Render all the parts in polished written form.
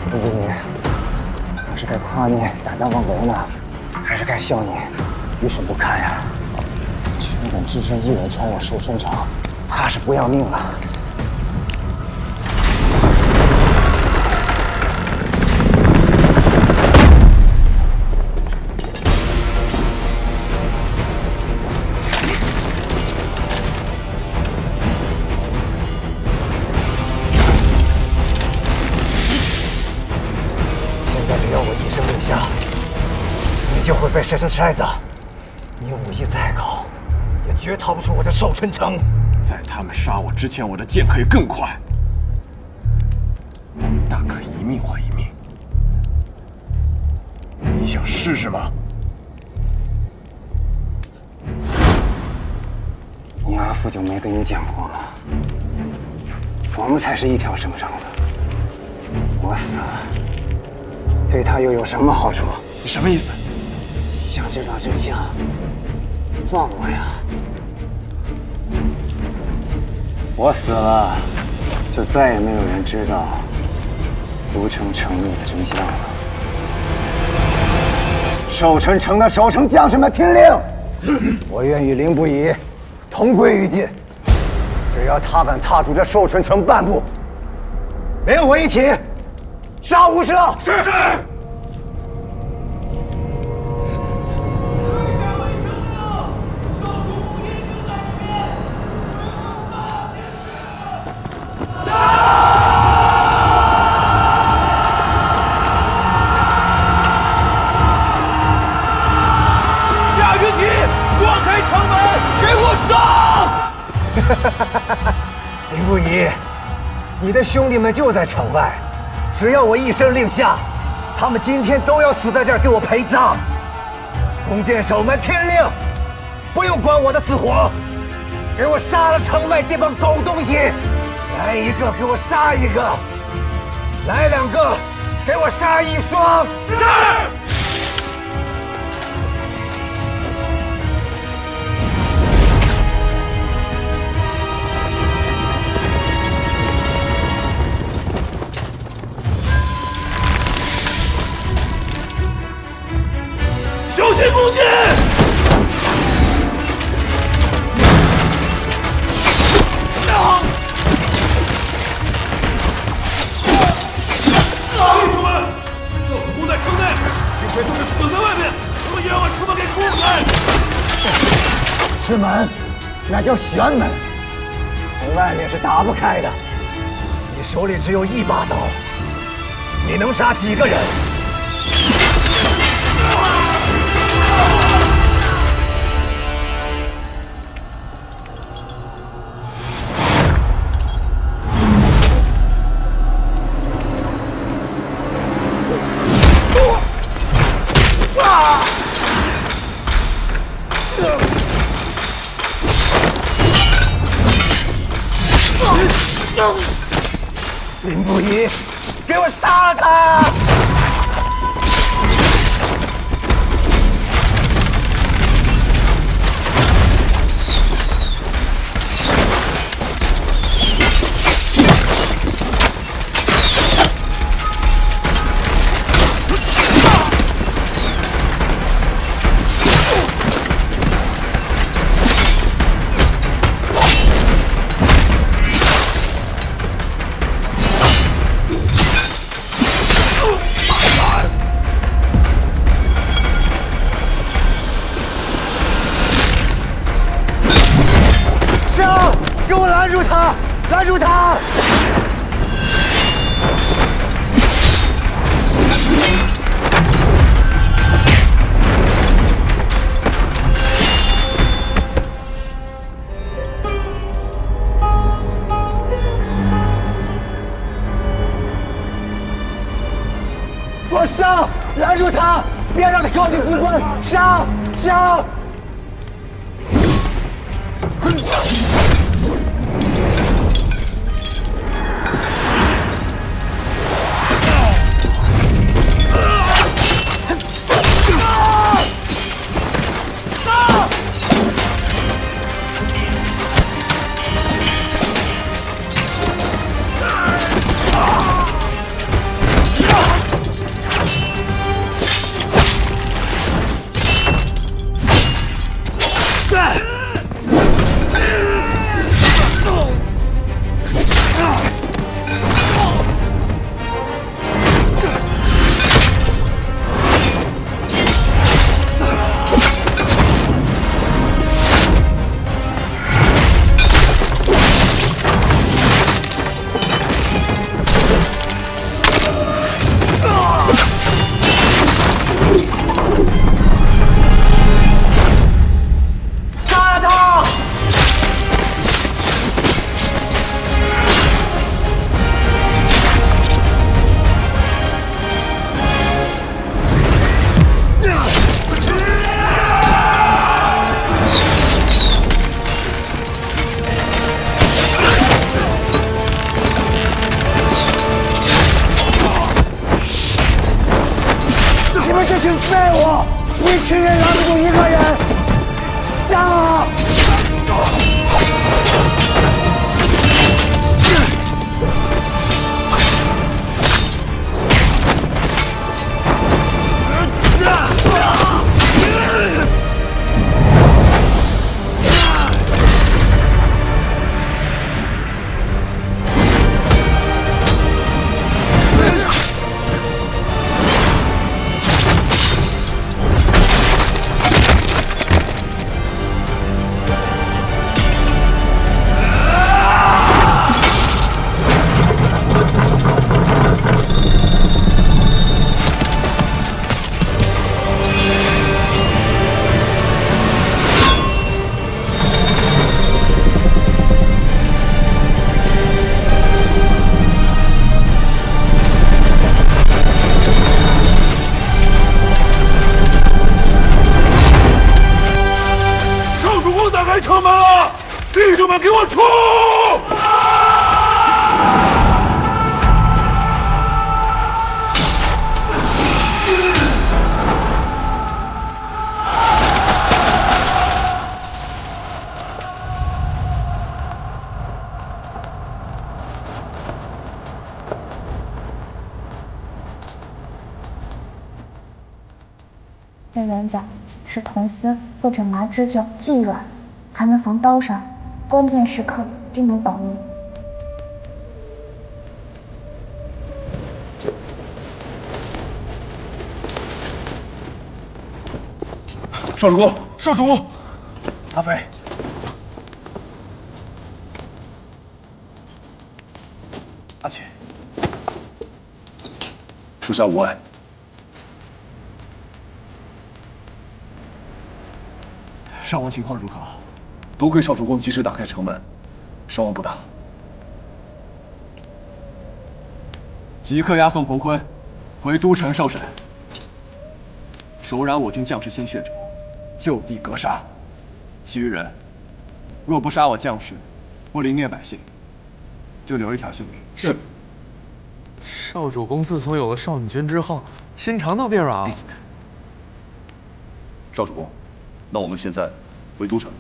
林不疑，我是该夸你胆大妄为呢，还是该笑你愚蠢不堪呀？全本只身一人闯我寿春城，怕是不要命了。就会被摔成筛子。你武艺再高，也绝逃不出我这寿春城。在他们杀我之前，我的剑可以更快，大可一命换一命。你想试试吗？你阿父就没跟你讲过吗？我们才是一条绳上的。我死了，对他又有什么好处？你什么意思？想知道真相，放我呀！我死了，就再也没有人知道都城城内的真相了。寿春城的守城将士们听令，我愿与凌不疑同归于尽。只要他敢踏出这寿春城半步，连我一起杀无赦！是。凌不疑，你的兄弟们就在城外，只要我一声令下，他们今天都要死在这儿给我陪葬。弓箭手们听令，不用管我的死活，给我杀了城外这帮狗东西！来一个给我杀一个，来两个给我杀一双！是。小心弓箭！弟兄们，少主公在城内，幸亏就是死在外面，我们也要把城门给攻开。是门，那叫玄门，从外面是打不开的。你手里只有一把刀，你能杀几个人？凌不疑，给我杀了他！给我拦住他！拦住他！给我上！拦住他！别让他靠近自尊！上！上！废物！一群人拦不住一个人，杀啊！城门了！弟兄们，给我冲！这圆角是铜丝或者麻织就，既软，还能防刀伤，关键时刻定能保命。少主公，少主公，阿飞，阿启，属下无碍。伤亡情况如何？多亏少主公及时打开城门，伤亡不大。即刻押送彭坤回都城受审。手染我军将士鲜血者，就地格杀。其余人，若不杀我将士，不凌虐百姓，就留一条性命。是。少主公自从有了少女军之后，心肠都变软了。少主公，那我们现在回都城。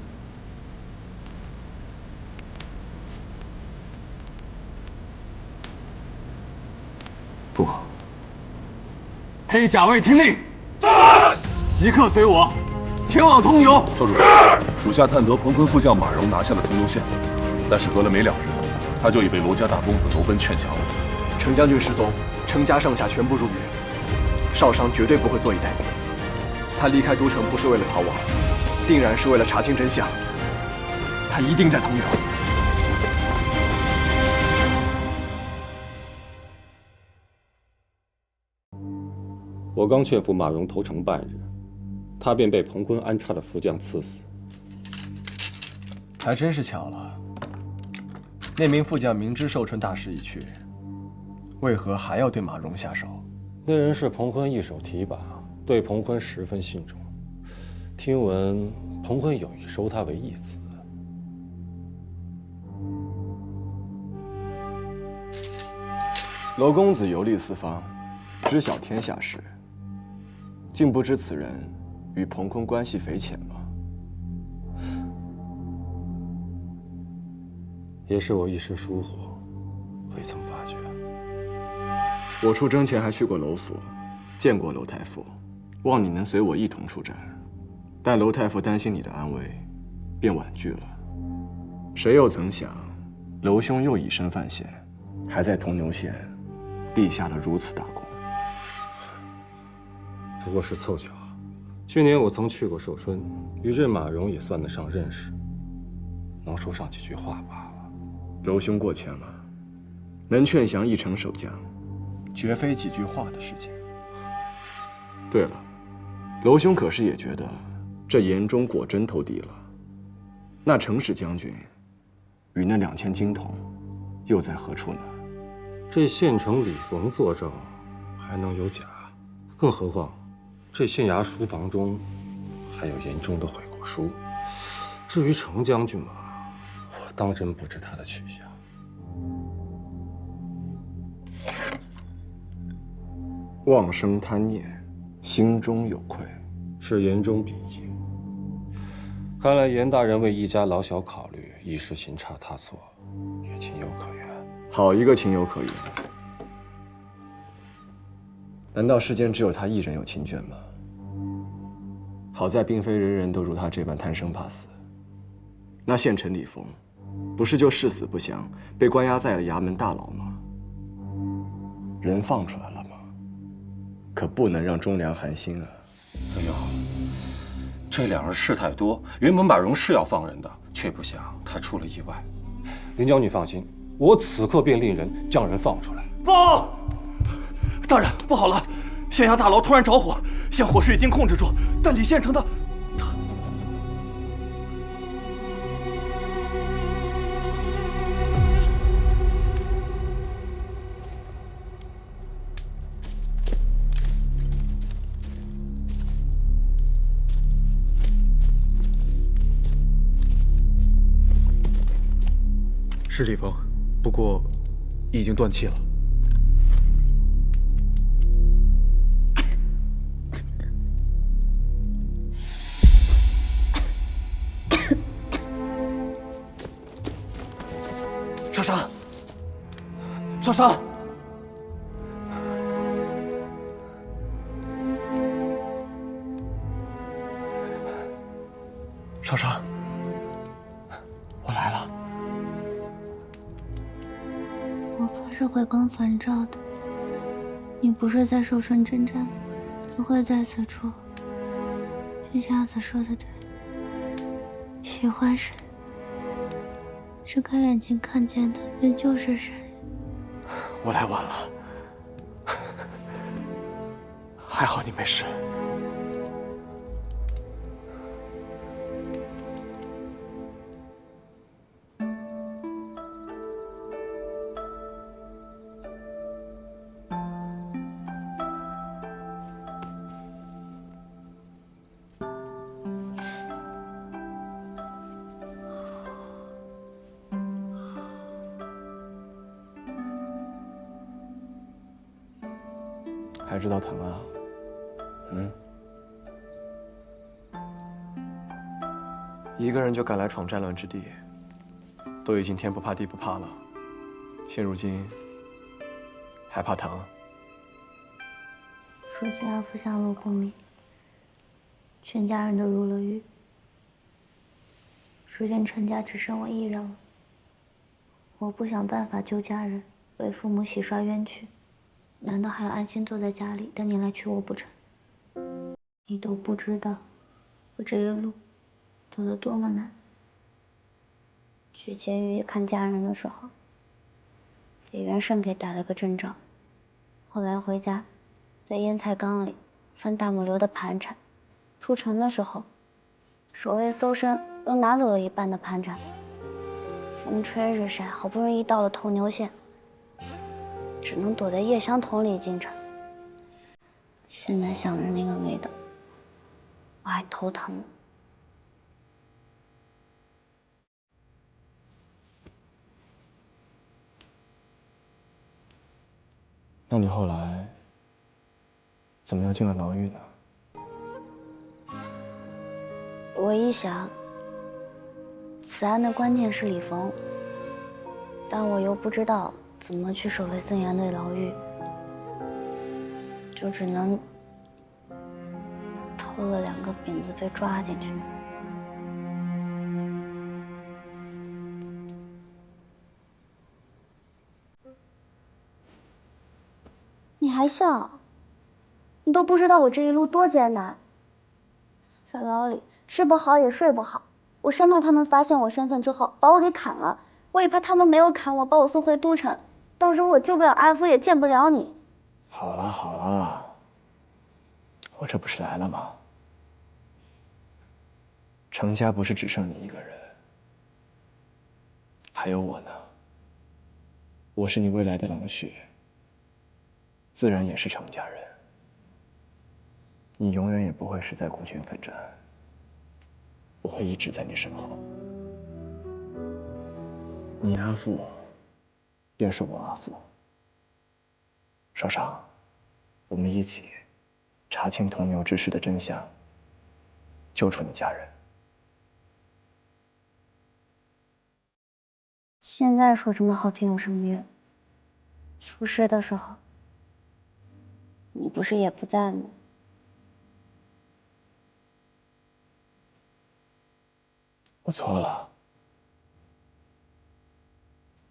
不，黑甲卫听令，即刻随我前往通牛。少主公，属下探得彭坤副将马荣拿下了通牛县，但是隔了没2日，他就已被罗家大公子罗奔劝降了。程将军失踪，程家上下全部入狱，少商绝对不会坐以待毙。他离开都城不是为了逃亡，定然是为了查清真相。他一定在通牛。我刚劝服马荣投诚半日，他便被彭坤安插的副将刺死。还真是巧了。那名副将明知寿春大势已去，为何还要对马荣下手？那人是彭坤一手提拔，对彭坤十分信重。听闻彭坤有意收他为义子。罗公子游历四方，知晓天下事，竟不知此人与彭坤关系匪浅吗？也是我一时疏忽，未曾发觉。我出征前还去过楼府，见过楼太傅，望你能随我一同出战。但楼太傅担心你的安危，便婉拒了。谁又曾想，楼兄又以身犯险，还在铜牛县立下了如此大功。不过是凑巧，去年我曾去过寿春，与这马荣也算得上认识，能说上几句话罢了。楼兄过谦了，能劝降一城守将，绝非几句话的事情。对了，楼兄可是也觉得这严中果真投敌了？那程氏将军与那2000金铜又在何处呢？这县城李逢作证，还能有假？更何况这县衙书房中还有严中的悔过书。至于程将军嘛，我当真不知他的去向。妄生贪念，心中有愧，是言中笔记。看来严大人为一家老小考虑，一时行差踏错，也情有可原。好一个情有可原！难道世间只有他一人有亲眷吗？好在并非人人都如他这般贪生怕死。那县丞李峰，不是就誓死不降，被关押在了衙门大牢吗？人放出来了吗？可不能让忠良寒心啊！哎呦，这两人事太多，原本马荣是要放人的，却不想他出了意外。林将军放心，我此刻便令人将人放出来。报，大人，不好了！县衙大牢突然着火，现火势已经控制住，但李县丞的是李峰，不过已经断气了。少商，少商，少商，我来了。我怕是回光返照的。你不是在寿春征战，怎会在此处？这瞎子说的对，喜欢谁，睁开眼睛看见的便就是谁。我来晚了，还好你没事。还知道疼啊？一个人就敢来闯战乱之地，都已经天不怕地不怕了，现如今还怕疼？书记阿父下落不明，全家人都入了狱。如今陈家只剩我一人了，我不想办法救家人，为父母洗刷冤屈，难道还要安心坐在家里等你来娶我不成？你都不知道，我这一路走得多么难。去监狱看家人的时候，给袁胜给打了个正着。后来回家，在腌菜缸里翻大母流的盘缠。出城的时候，守卫搜身又拿走了一半的盘缠。风吹日晒，好不容易到了头牛县，只能躲在夜香筒里进城。现在想着那个味道，我还头疼。那你后来怎么又进了牢狱呢？我一想，此案的关键是李峰，但我又不知道怎么去守卫森严的牢狱，就只能偷了2个饼子被抓进去。你还笑？你都不知道我这一路多艰难。在牢里吃不好也睡不好，我生怕他们发现我身份之后把我给砍了，我也怕他们没有砍我把我送回都城，到时候我救不了阿福也见不了你。好了好了，我这不是来了吗？程家不是只剩你一个人，还有我呢。我是你未来的郎婿，自然也是程家人。你永远也不会是在孤军奋战，我会一直在你身后。你阿父，便是我阿父。少商，我们一起查清同牛之事的真相，救出你家人。现在说这么好听有什么用？出事的时候，你不是也不在吗？我错了，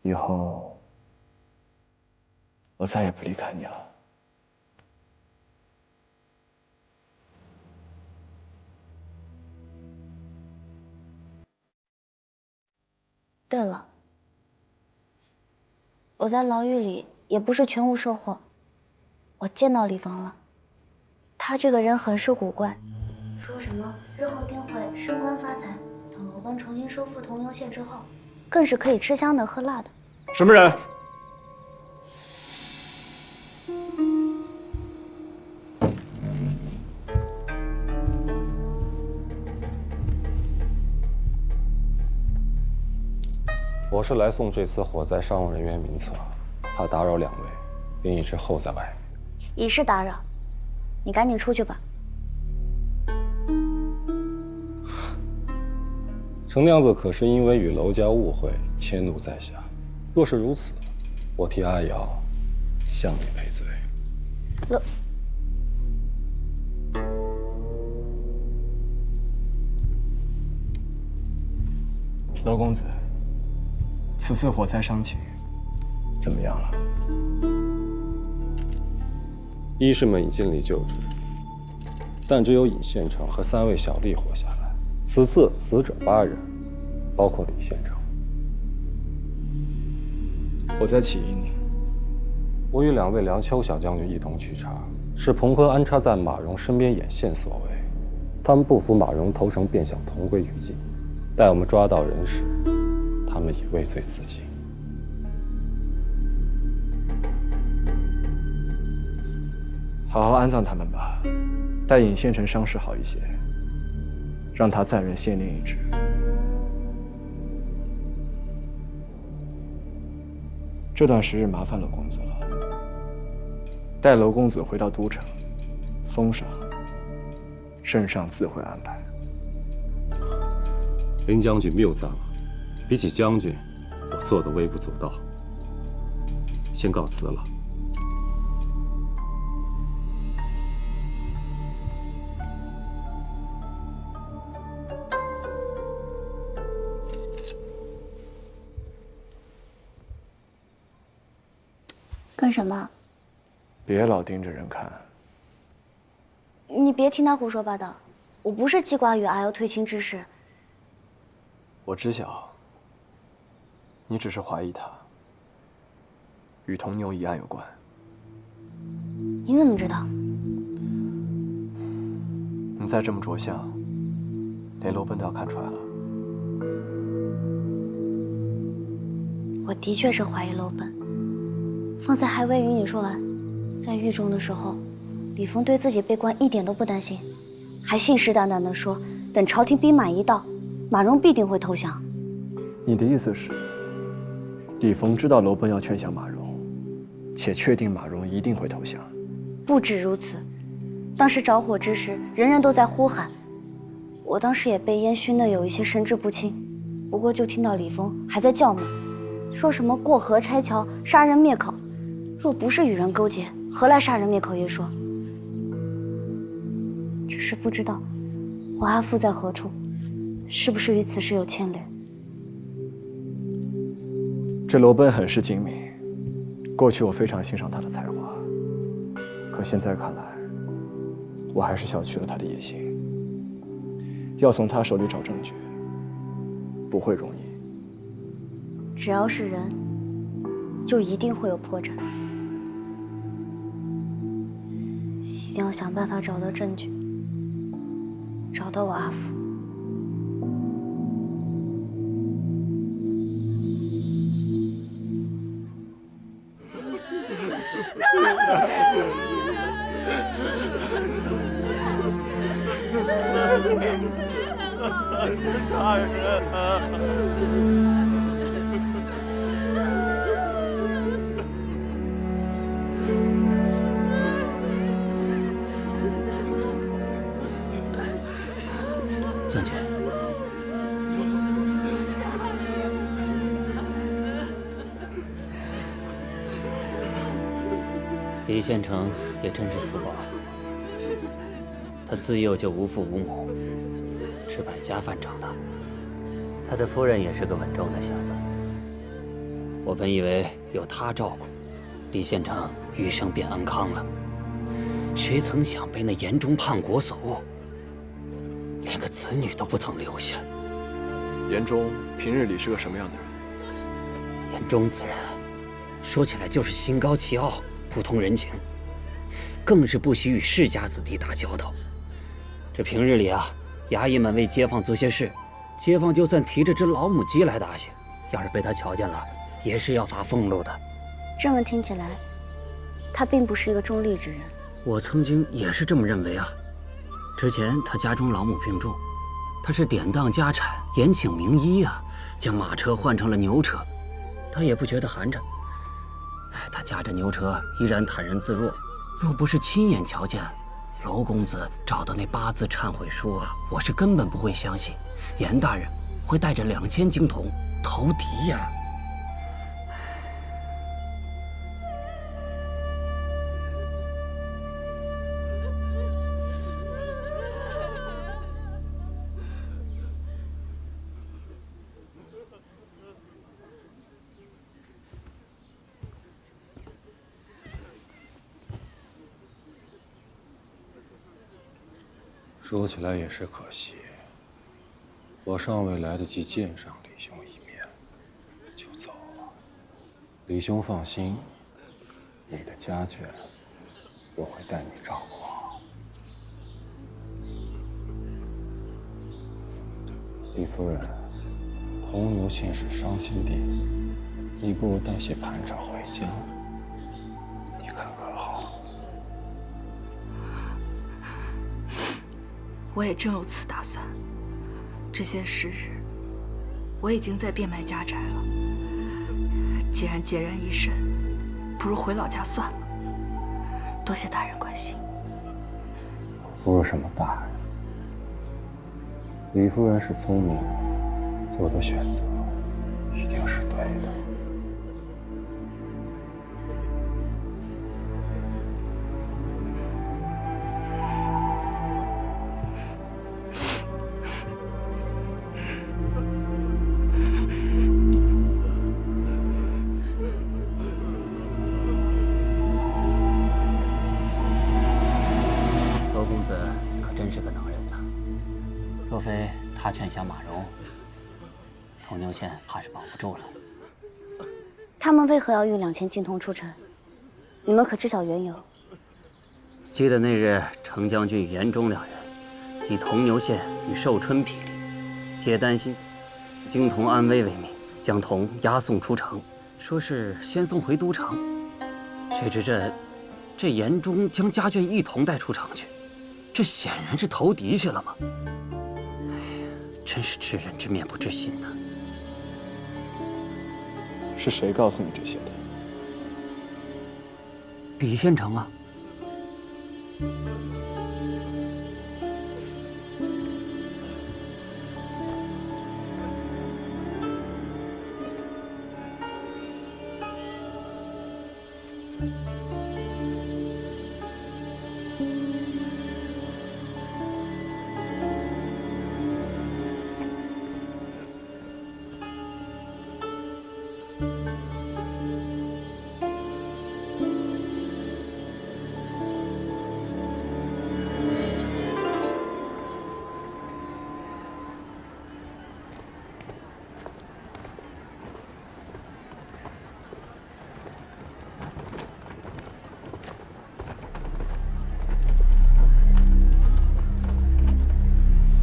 以后我再也不离开你了。对了，我在牢狱里也不是全无收获，我见到李峰了，他这个人很是古怪，说什么日后定会升官发财，等楼班重新收复铜牛县之后，更是可以吃香的喝辣的。什么人？我是来送这次火灾伤亡人员名册，怕打扰两位，便一直候在外面。已是打扰，你赶紧出去吧。程娘子可是因为与娄家误会，迁怒在下。若是如此，我替阿瑶向你赔罪。娄公子，此次火灾伤情怎么样了？医师们已尽力救治，但只有尹县城和3位小吏活下来。此次死者8人，包括李县城。火灾起因，我与2位梁秋小将军一同去查，是彭坤安插在马蓉身边眼线所为。他们不服马蓉投诚便想同归于尽，待我们抓到人时，他们已畏罪自尽。好好安葬他们吧，待尹县城伤势好一些，让他再任县令一职。这段时日麻烦娄公子了，待娄公子回到都城，封赏，圣上自会安排。林将军谬赞了，比起将军，我做的微不足道。先告辞了。干什么？别老盯着人看。你别听他胡说八道，我不是记挂与阿瑶退亲之事。我知晓，你只是怀疑他与铜牛一案有关。你怎么知道？你再这么着相，连娄奔都要看出来了。我的确是怀疑娄奔。方才还未与你说完，在狱中的时候，李峰对自己被关一点都不担心，还信誓旦旦地说，等朝廷兵马一到，马蓉必定会投降。你的意思是，李峰知道娄奔要劝降马蓉，且确定马蓉一定会投降？不止如此，当时着火之时，人人都在呼喊，我当时也被烟熏得有一些神志不清，不过就听到李峰还在叫骂，说什么过河拆桥、杀人灭口。若不是与人勾结，何来杀人灭口一说？只是不知道我阿父在何处，是不是与此事有牵连？这娄奔很是精明，过去我非常欣赏他的才华，可现在看来，我还是小觑了他的野心。要从他手里找证据，不会容易。只要是人，就一定会有破绽。一定要想办法找到证据，找到我阿父。大人啊！将军。李县城也真是福薄啊，他自幼就无父无母，吃百家饭长大。他的夫人也是个稳重的小子。我本以为有他照顾，李县城余生便安康了，谁曾想被那严中叛国所误，连个子女都不曾留下。严中平日里是个什么样的人？严中此人，说起来就是心高气傲，不通人情，更是不喜与世家子弟打交道。这平日里啊，衙役们为街坊做些事，街坊就算提着只老母鸡来答谢，要是被他瞧见了，也是要罚俸禄的。这么听起来，他并不是一个中立之人。我曾经也是这么认为啊。之前他家中老母病重，他是典当家产，严请名医啊，将马车换成了牛车，他也不觉得寒碜。他驾着牛车依然坦然自若，若不是亲眼瞧见娄公子找到那8字忏悔书啊，我是根本不会相信严大人会带着2000金铜投敌呀。说起来也是可惜，我尚未来得及见上李兄一面，就走了。李兄放心，你的家眷，我会带你照顾好。李夫人，红牛县是伤心地，你不如带些盘缠回家，你看可好？我也正有此打算。这些时日，我已经在变卖家宅了。既然孑然一身，不如回老家算了。多谢大人关心。不是什么大人，李夫人是聪明，做的选择一定是对的。他劝降马荣，铜牛县怕是保不住了。他们为何要运2000金铜出城？你们可知晓缘由？记得那日程将军与严中2人以铜牛县与寿春匹敌，皆担心京铜安危为名，将铜押送出城，说是先送回都城。谁知这严中将家眷一同带出城去，这显然是投敌去了嘛！真是知人知面不知心呐！是谁告诉你这些的？李县城啊！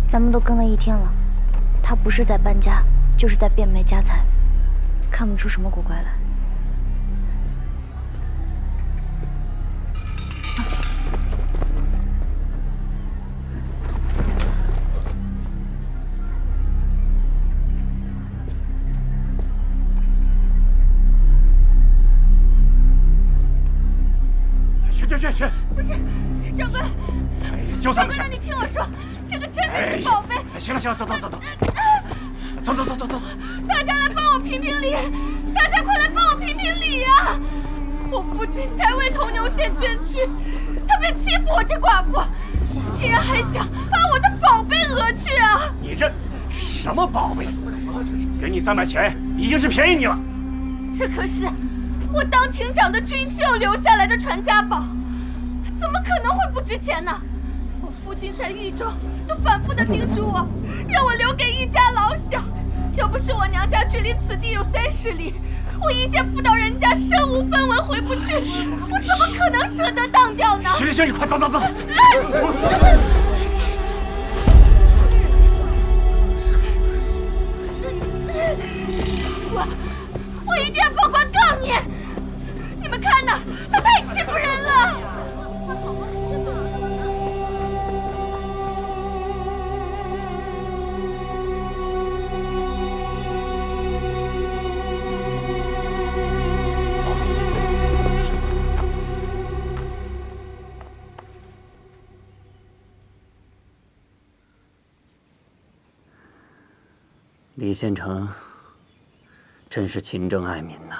咱们都跟了1天了，他不是在搬家，就是在变卖家财，看不出什么古怪来。走。去！不是，长官，哎，就这么长官，让你听我说。这个真的是宝贝。行了行了，走。大家来帮我评评理！大家快来帮我评评理呀！我夫君才为铜牛县捐躯，他便欺负我这寡妇，竟然还想把我的宝贝讹去啊！你这什么宝贝？给你300钱已经是便宜你了。这可是我当亭长的军舅留下来的传家宝，怎么可能会不值钱呢？我夫君在狱中就反复的叮嘱我，让我留给一家老小。要不是我娘家距离此地有30里，我一介妇道人家身无分文回不去，我怎么可能舍得当掉呢？行，你快走。我一定要报官告你！你们看呐，他太欺负人了！李县城真是勤政爱民呐，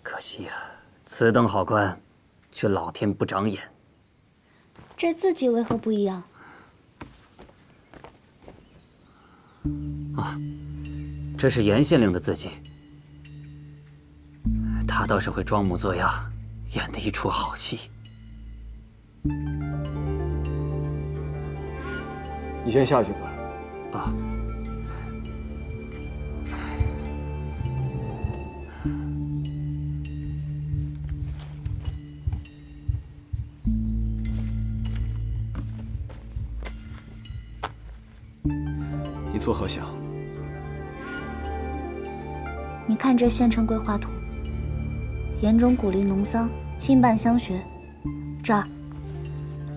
可惜呀，此等好官，却老天不长眼。这字迹为何不一样？啊，这是严县令的字迹。他倒是会装模作样，演得一出好戏。你先下去吧。啊。你作何想？你看这县城规划图，严中鼓励农桑，兴办乡学。这儿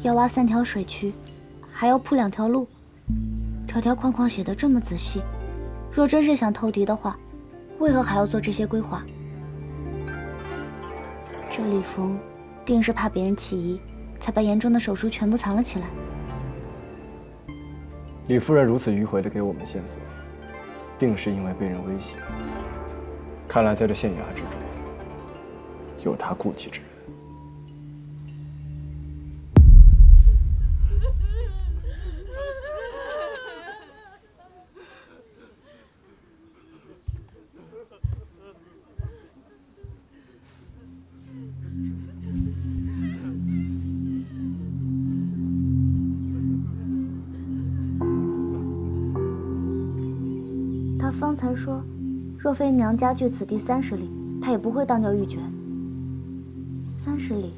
要挖3条水渠，还要铺2条路，条条框框写得这么仔细。若真是想透敌的话，为何还要做这些规划？这李逢定是怕别人起疑，才把严中的手书全部藏了起来。李夫人如此迂回地给我们线索，定是因为被人威胁。看来在这县衙之中，有她顾忌之人。他方才说，若非娘家距此地30里，他也不会当掉玉珏。30里，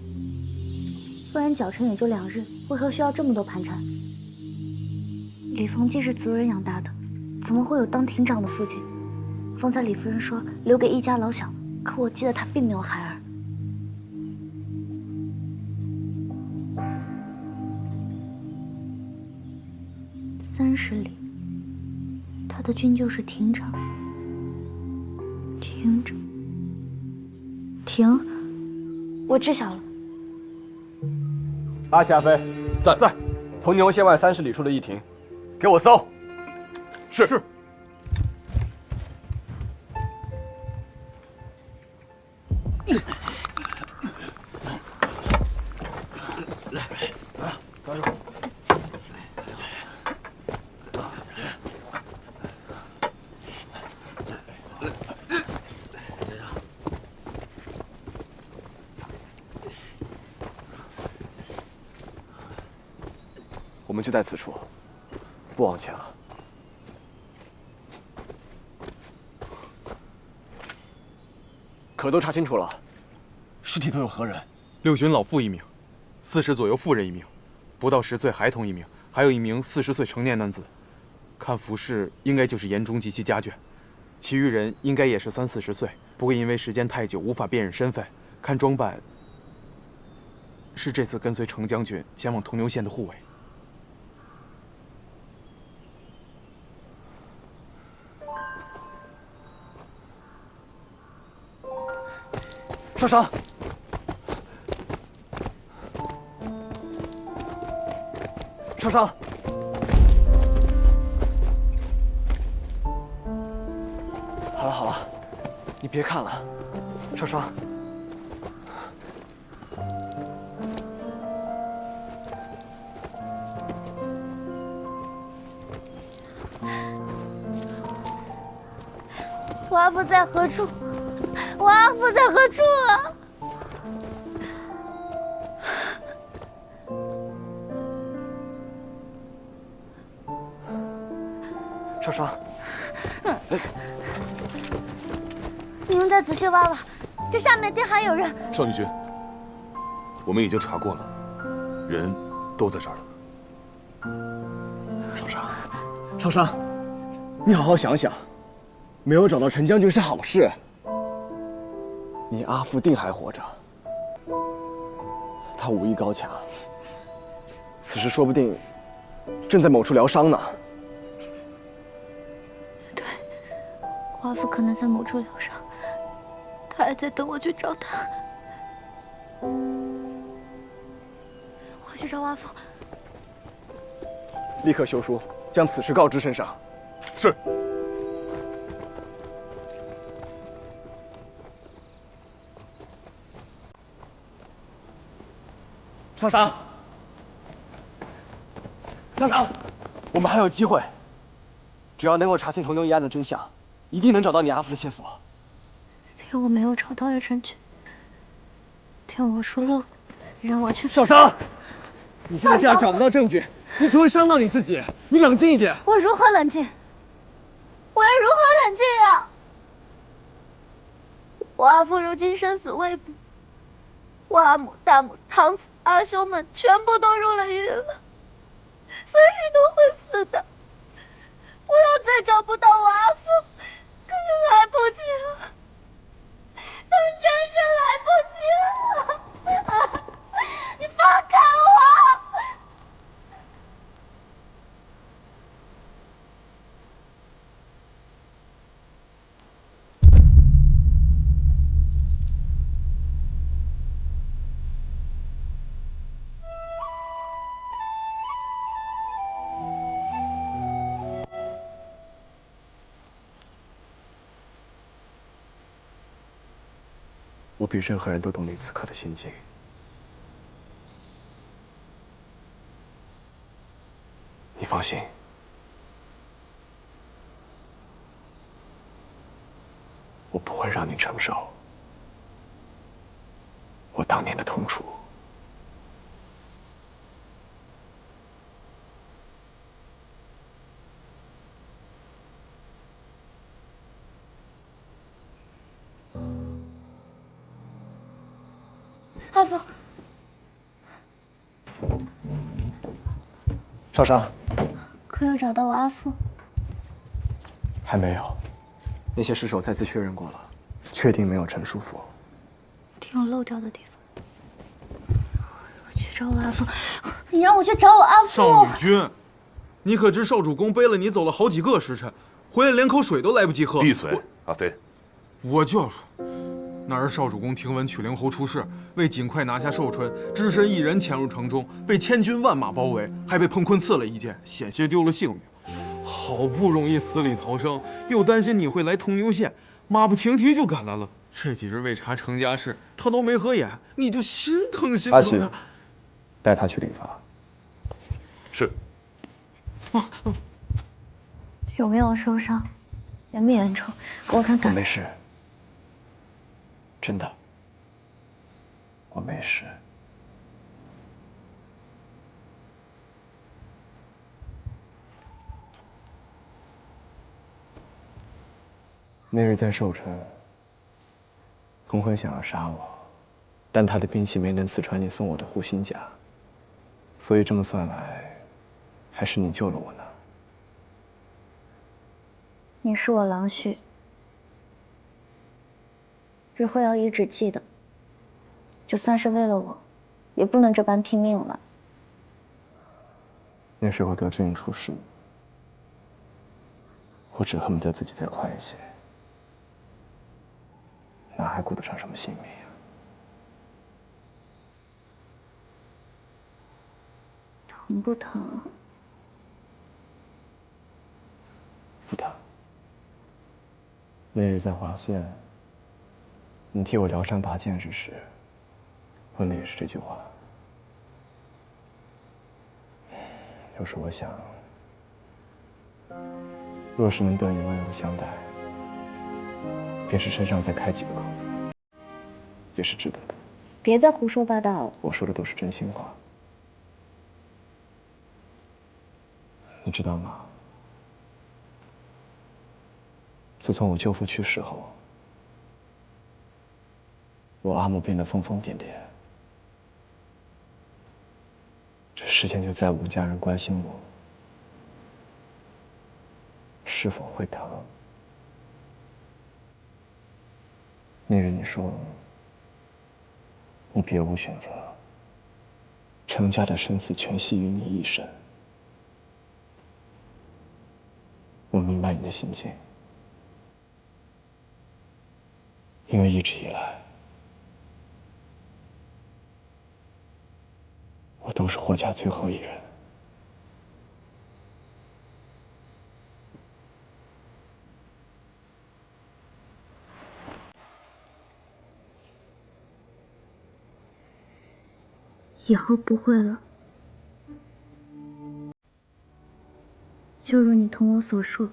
不然脚程也就2日，为何需要这么多盘缠？李逢既是族人养大的，怎么会有当亭长的父亲？方才李夫人说留给一家老小，可我记得他并没有孩儿。30里，他的军舅是亭长。停，我知晓了。阿霞飞，在。铜牛县外30里处的驿亭，给我搜。是。来，抓住！我们就在此处，不往前了。可都查清楚了，尸体都有何人？6旬老妇1名，40左右妇人1名，不到10岁孩童1名，还有1名40岁成年男子。看服饰，应该就是严中及其家眷，其余人应该也是30、40岁，不过因为时间太久，无法辨认身份。看装扮，是这次跟随程将军前往铜牛县的护卫。少商，少商，好了，你别看了，少商。我阿父在何处？我阿父在何处啊？少商，你们再仔细挖挖，这下面一定还有人。少女君，我们已经查过了，人都在这儿了。少商，你好好想想，没有找到陈将军是好事。你阿父定还活着，他武艺高强，此时说不定正在某处疗伤呢。对，我阿父可能在某处疗伤，他还在等我去找他。我去找我阿父。立刻修书，将此事告知圣上。是。少商，我们还有机会，只要能够查清重牛一案的真相，一定能找到你阿父的线索。天我没有找到的证据，天我疏漏的，让我去。少商，你现在这样找不到证据，你只会伤到你自己。你冷静一点。我如何冷静？我要如何冷静啊？我阿父如今生死未卜，我阿母、大母、堂子、阿兄们全部都入了狱了，随时都会死的。我要再找不到我阿父，可就来不及了，真是来不及了！你放开我！我比任何人都懂你此刻的心境。你放心，我不会让你承受我当年的痛楚。阿父，少商，可有找到我阿父？还没有，那些尸首再次确认过了，确定没有陈叔父。一定有漏掉的地方。我去找我阿父，你让我去找我阿父。少女君，你可知少主公背了你走了好几个时辰，回来连口水都来不及喝。闭嘴，阿飞！我就要说。那日少主公听闻曲灵侯出事，为尽快拿下寿春，只身一人潜入城中，被千军万马包围，还被彭坤刺了一剑，险些丢了性命。好不容易死里逃生，又担心你会来通牛县，马不停蹄就赶来了。这几日为查程家事，他都没合眼，你就心疼心疼。阿喜，带他去理发。是。有没有受伤？严不严重？给我看看。我没事。真的，我没事。那日在寿春，彭坤想要杀我，但他的兵器没能刺穿你送我的护心甲，所以这么算来，还是你救了我呢。你是我郎婿，日后要一直记得。就算是为了我，也不能这般拼命了。那时候得知你出事，我只恨不得自己再快一些，哪还顾得上什么性命呀？疼不疼？不疼。那日在华县，你替我疗伤拔剑之时，问的也是这句话。有时我想，若是能得你温柔相待，便是身上再开几个口子，也是值得的。别再胡说八道了。我说的都是真心话。你知道吗？自从我舅父去世后，我阿母变得疯疯癫癫，这世间就再无家人关心我是否会疼。那日你说你别无选择，程家的生死全系于你一身。我明白你的心境，因为一直以来，我都是霍家最后一人。以后不会了。就如你同我所述，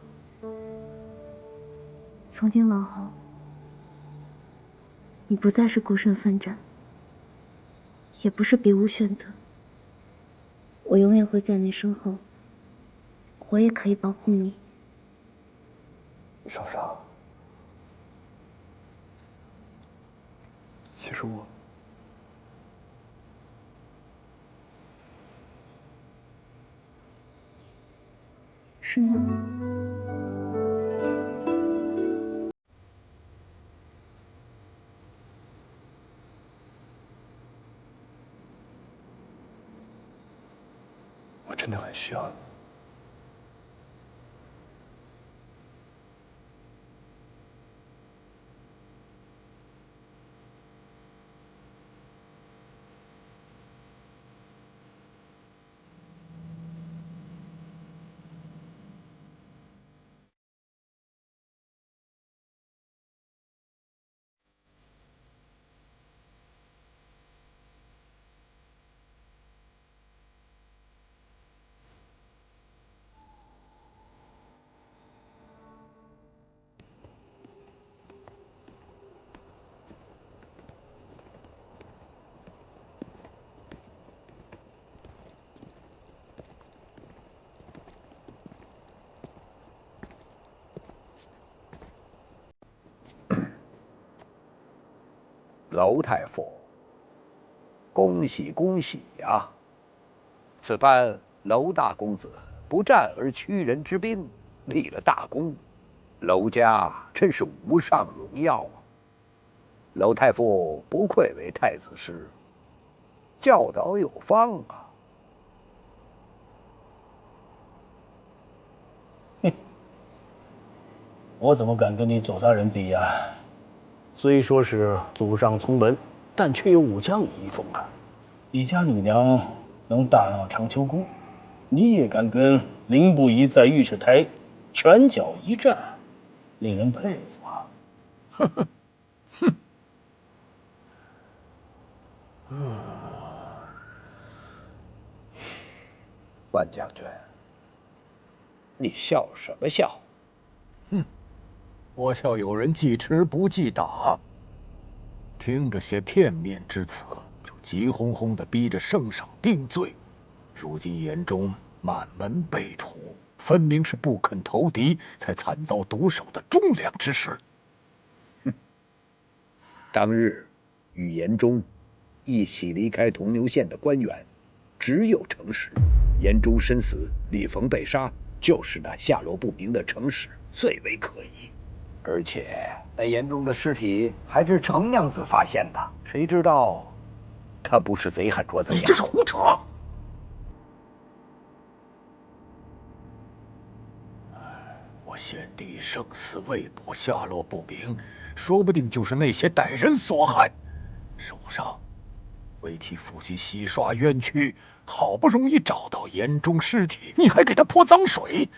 从今往后，你不再是孤身奋战，也不是别无选择。我永远会在你身后，我也可以保护你。少少，其实我是吗？我真的很需要你。娄太傅，恭喜恭喜呀！此番娄大公子不战而屈人之兵，立了大功，娄家真是无上荣耀啊！娄太傅不愧为太子师，教导有方啊！我怎么敢跟你左大人比呀？虽说是祖上从门，但却有武将遗风啊！你家女娘能大闹长秋宫，你也敢跟凌不疑在御史台拳脚一战，令人佩服啊！哼哼哼。万将军，你笑什么笑？哼，我笑有人记吃不记打。听着些片面之词，就急哄哄地逼着圣上定罪。如今眼中满门被屠，分明是不肯投敌，才惨遭毒手的忠良之事。哼！当日与严忠一起离开铜牛县的官员，只有程氏。严忠身死，李逢被杀，就是那下落不明的程氏最为可疑。而且那严忠的尸体还是程娘子发现的，谁知道他不是贼喊捉贼呀？你这是胡扯！我先帝生死未卜，下落不明，说不定就是那些歹人所害。圣上为替父亲洗刷冤屈，好不容易找到严忠尸体，你还给他泼脏水。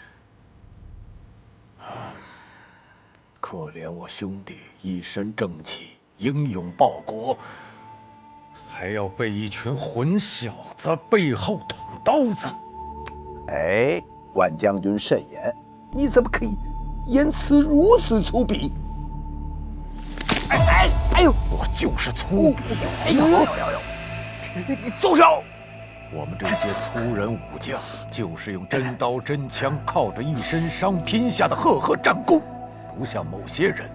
可可怜我兄弟一身正气，英勇报国，还要被一群混小子背后捅刀子。哎，万将军慎言，你怎么可以言辞如此粗鄙？哎呦！我就是粗鄙！哎呦！你松手！我们这些粗人武将，就是用真刀真枪，靠着一身伤拼下的赫赫战功，不像某些人，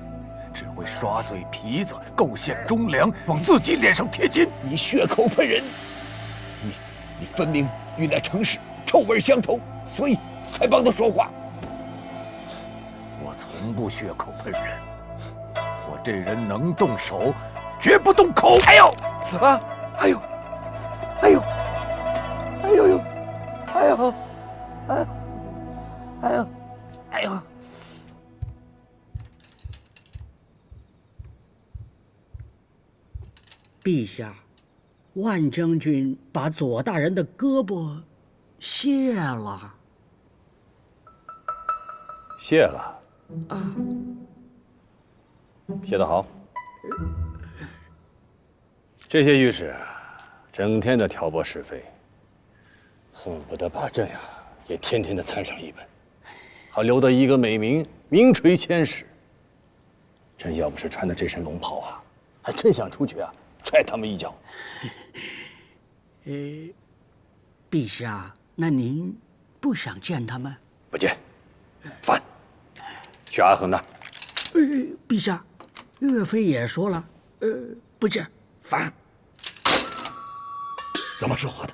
只会耍嘴皮子，构陷忠良，往自己脸上贴金。你血口喷人，你分明与那程氏臭味相投，所以才帮他说话。我从不血口喷人，我这人能动手，绝不动口。哎呦！啊！哎呦！哎呦！哎呦呦！哎呦！哎呦！哎呦！陛下，万将军把左大人的胳膊卸了。谢了。啊，写得好。这些御史整天的挑拨是非，恨不得把朕呀也天天的参上一本，好留得一个美名，名垂千史。朕要不是穿的这身龙袍啊，还真想出去啊踹他们一脚。陛下，那您不想见他们？不见，烦。去阿衡那儿。陛下，岳飞也说了，不见，烦。怎么说话的？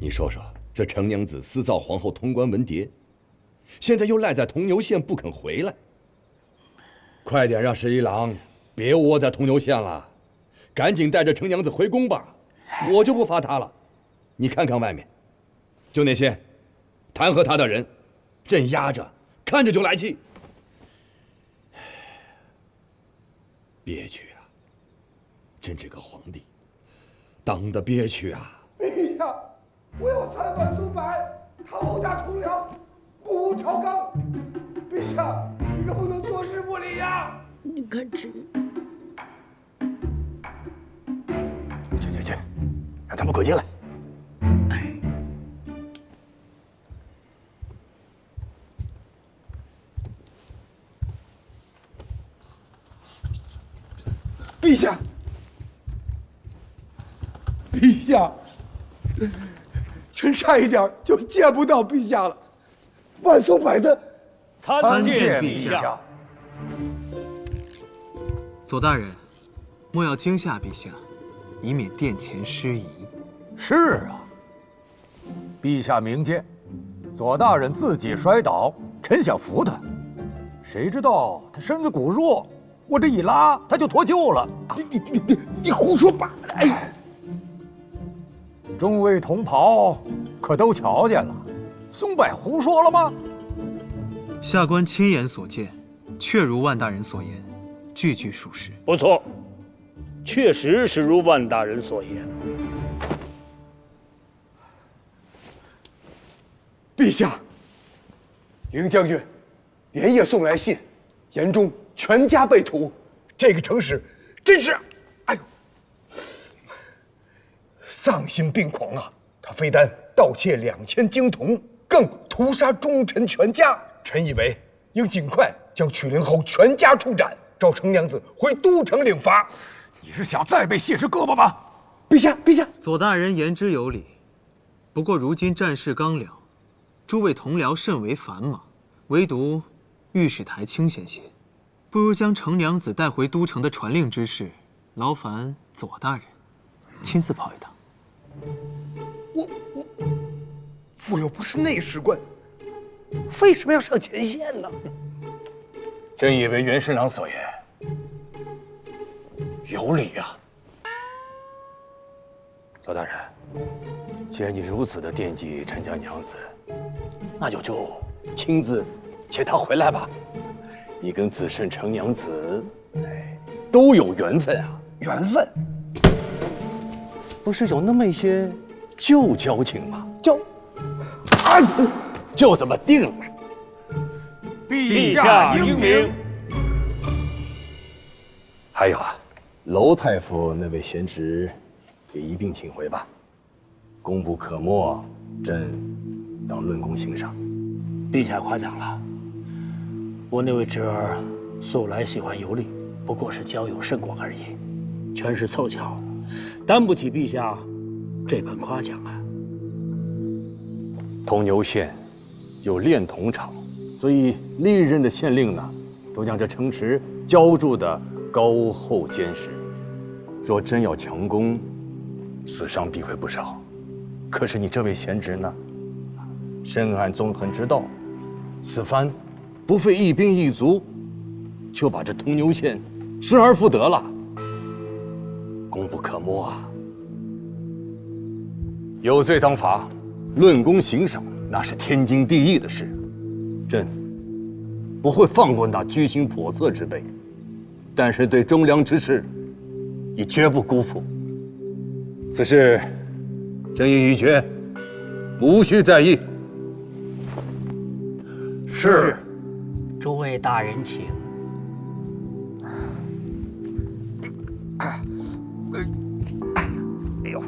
你说说，这程娘子私造皇后通关文牒，现在又赖在铜牛县不肯回来。快点让十一郎别窝在铜牛县了，赶紧带着程娘子回宫吧。我就不罚他了。你看看外面，就那些弹劾他的人，朕压着看着就来气。憋屈啊！朕这个皇帝当得憋屈啊！陛下，我要参反苏柏，讨打同僚，不无朝纲。陛下，你可不能坐视不理呀！你看这，去，让他们滚进来。陛下，陛下，臣差一点就见不到陛下了。万松柏的参见陛下。左大人，莫要惊吓陛下，以免殿前失仪。是啊，陛下明鉴，左大人自己摔倒，臣想扶他，谁知道他身子骨弱。我这一拉，他就脱臼了。你胡说八道！哎，众位同袍可都瞧见了，松柏胡说了吗？下官亲眼所见，确如万大人所言，句句属实。不错，确实是如万大人所言。陛下，凌将军连夜送来信，言中全家被屠，这个程氏真是，哎呦，丧心病狂啊！他非但盗窃2000金铜，更屠杀忠臣全家。臣以为应尽快将曲灵侯全家处斩，召程娘子回都城领罚。你是想再被卸只胳膊吗？陛下，左大人言之有理，不过如今战事刚了，诸位同僚甚为繁忙，唯独御史台清闲些。不如将程娘子带回都城的传令之事，劳烦左大人亲自跑一趟。我又不是内史官，为什么要上前线呢？朕以为袁侍郎所言有理呀。左大人，既然你如此的惦记陈家娘子，那就亲自接她回来吧。你跟子慎程娘子，都有缘分啊！缘分？不是有那么一些旧交情吗？就这么定了。陛下英明。还有啊，娄太傅那位贤侄，也一并请回吧。功不可没，朕当论功行赏。陛下夸奖了，我那位侄儿素来喜欢游历，不过是交友甚广而已，全是凑巧，担不起陛下这般夸奖啊。铜牛县有炼铜厂，所以历任的县令呢，都将这城池浇筑的高厚坚实。若真要强攻，死伤必会不少。可是你这位贤侄呢，深谙纵横之道，此番不费一兵一卒，就把这铜牛县失而复得了，功不可没啊！有罪当罚，论功行赏，那是天经地义的事。朕不会放过那居心叵测之辈，但是对忠良之士，已绝不辜负。此事，朕已决，无需在意。是。诸位大人请。哎呦！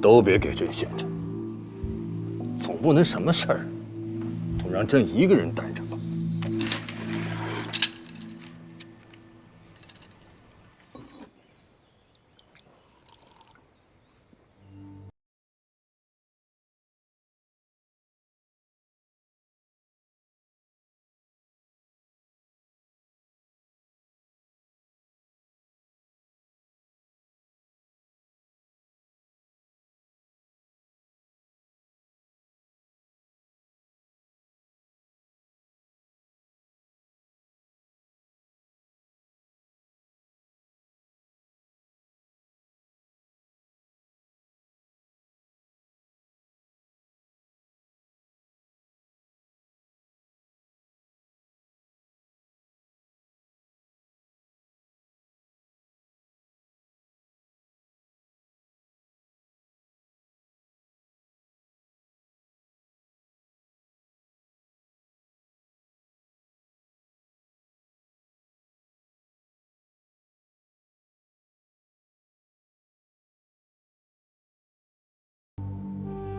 都别给朕闲着，总不能什么事儿都让朕一个人担着吧？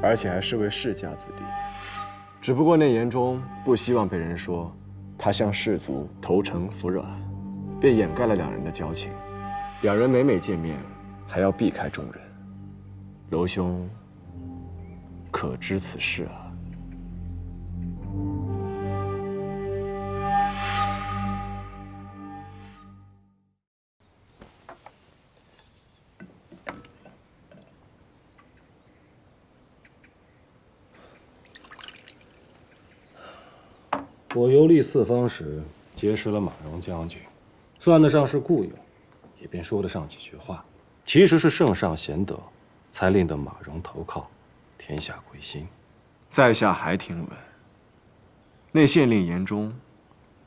而且还是位世家子弟。只不过那言中不希望被人说他向士族投诚服软，便掩盖了两人的交情。两人每见面，还要避开众人。娄兄可知此事啊？我游历四方时，结识了马荣将军，算得上是故友，也便说得上几句话。其实是圣上贤德，才令得马荣投靠，天下归心。在下还听闻，那县令言中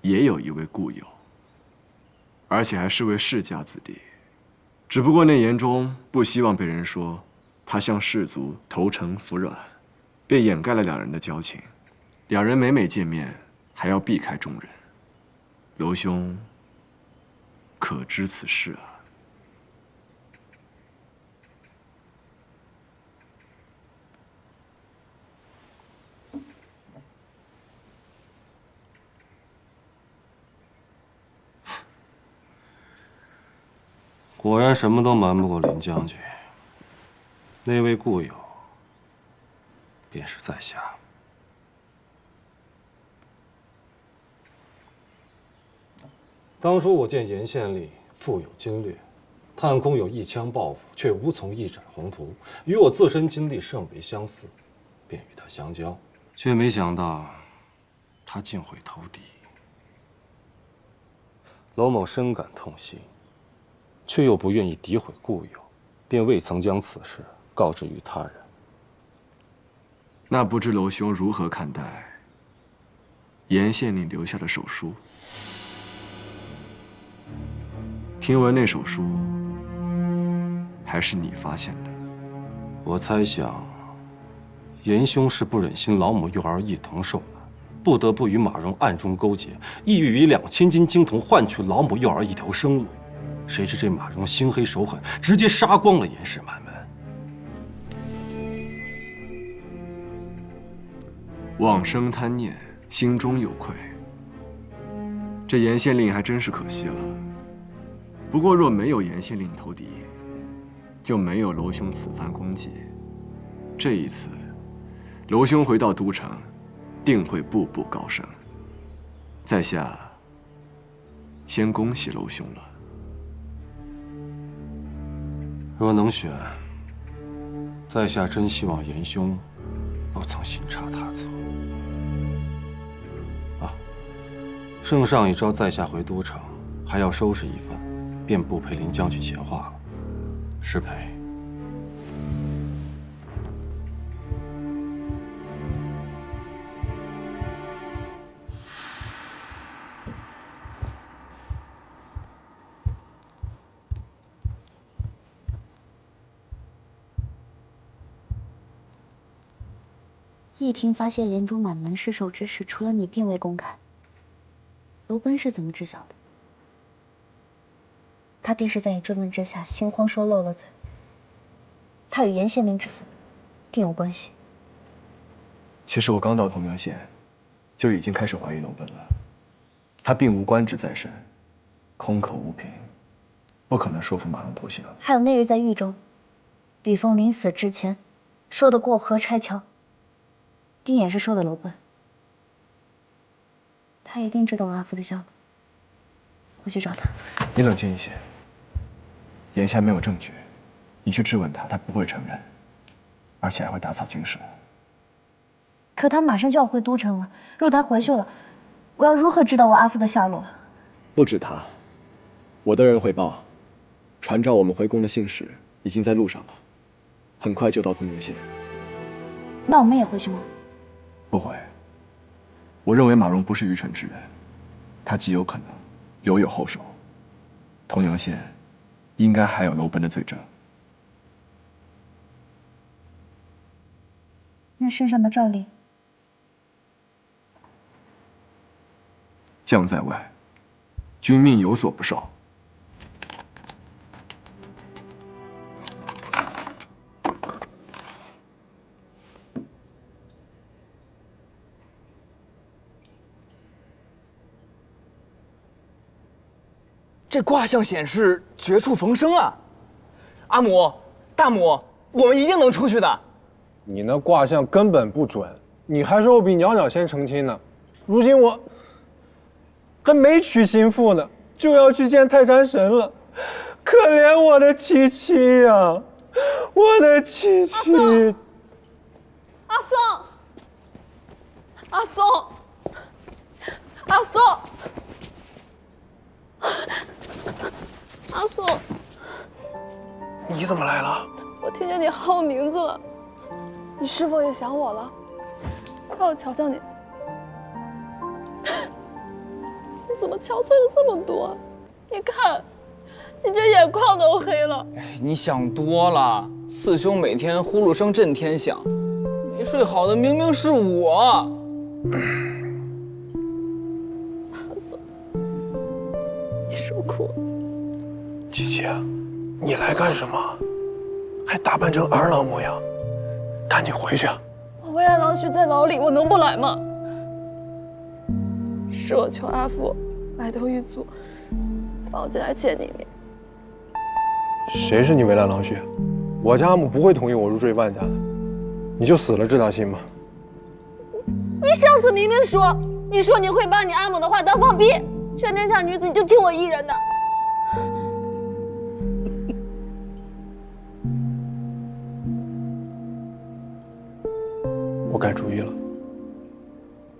也有一位故友，而且还是位世家子弟。只不过那言中不希望被人说他向士族投诚服软，便掩盖了两人的交情。两人每见面，还要避开众人。娄兄可知此事啊？果然什么都瞒不过林将军。那位故友，便是在下。当初我见严县令富有经略，探空有一腔抱负，却无从一展宏图，与我自身经历甚为相似，便与他相交，却没想到他竟会投敌。娄某深感痛心，却又不愿意诋毁故友，便未曾将此事告知于他人。那不知娄兄如何看待严县令留下的手书？听闻那手书还是你发现的？我猜想，严兄是不忍心老母幼儿伊藤受难，不得不与马荣暗中勾结，意欲以2000斤金铜换取老母幼儿一条生路。谁知这马荣心黑手狠，直接杀光了严氏满门。妄生贪念，心中有愧。这严县令还真是可惜了。不过若没有严县令投敌，就没有娄兄此番功绩。这一次，娄兄回到都城，定会步步高升。在下先恭喜娄兄了。若能选，在下真希望严兄不曾行差踏错。圣上已召在下回都城，还要收拾一番，便不陪林将军闲话了。失陪。一听发现严中满门失守之事，除了你并未公开。娄奔是怎么知晓的？他定是在你追问之下心慌说漏了嘴。他与严县令之死定有关系。其实我刚到同苗县，就已经开始怀疑娄奔了。他并无官职在身，空口无凭，不可能说服马龙投降。还有那日在狱中，李峰临死之前说的过河拆桥，定也是说的娄奔。他一定知道阿福的下落，我去找他。你冷静一些，眼下没有证据，你去质问他，他不会承认，而且还会打草惊蛇。可他马上就要回都城了，若他回去了，我要如何知道我阿福的下落？不止他，我的人回报，传召我们回宫的信使已经在路上了，很快就到通宁县。那我们也回去吗？不回。我认为马荣不是愚蠢之人，他极有可能留有后手。通宁县应该还有娄奔的罪证。那身上的诏令？将在外，君命有所不受。这卦象显示绝处逢生啊！阿母、大母，我们一定能出去的。你那卦象根本不准，你还说我比袅袅先成亲呢。如今我还没娶新妇呢，就要去见泰山神了。可怜我的七七呀，我的七七！阿松，阿松，阿松，阿松，你怎么来了？我听见你喊我名字了，你是否也想我了？让我瞧瞧你，你怎么憔悴了这么多？你看，你这眼眶都黑了。你想多了，四兄每天呼噜声震天响，没睡好的明明是我。阿松，你受苦了。七七，你来干什么？还打扮成儿郎模样，赶紧回去啊！我为爱郎许在牢里，我能不来吗？是我求阿父埋头狱卒，放我进来见你一面。谁是你为难郎婿？我家阿母不会同意我入赘万家的，你就死了这条心吧。你上次明明说，你说你会把你阿母的话当放屁，全天下女子你就听我一人的。我改主意了，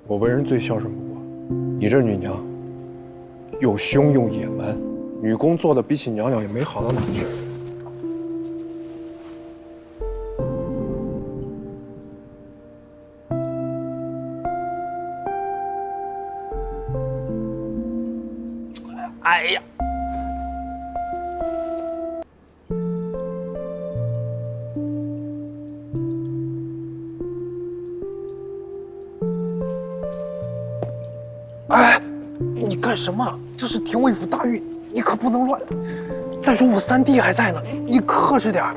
我为人最孝顺不过，你这女娘又凶又野蛮，女工做的比起娘娘也没好到哪去。哎呀，哎，你干什么？这是廷尉府大狱，你可不能乱。再说我三弟还在呢，你克制点儿。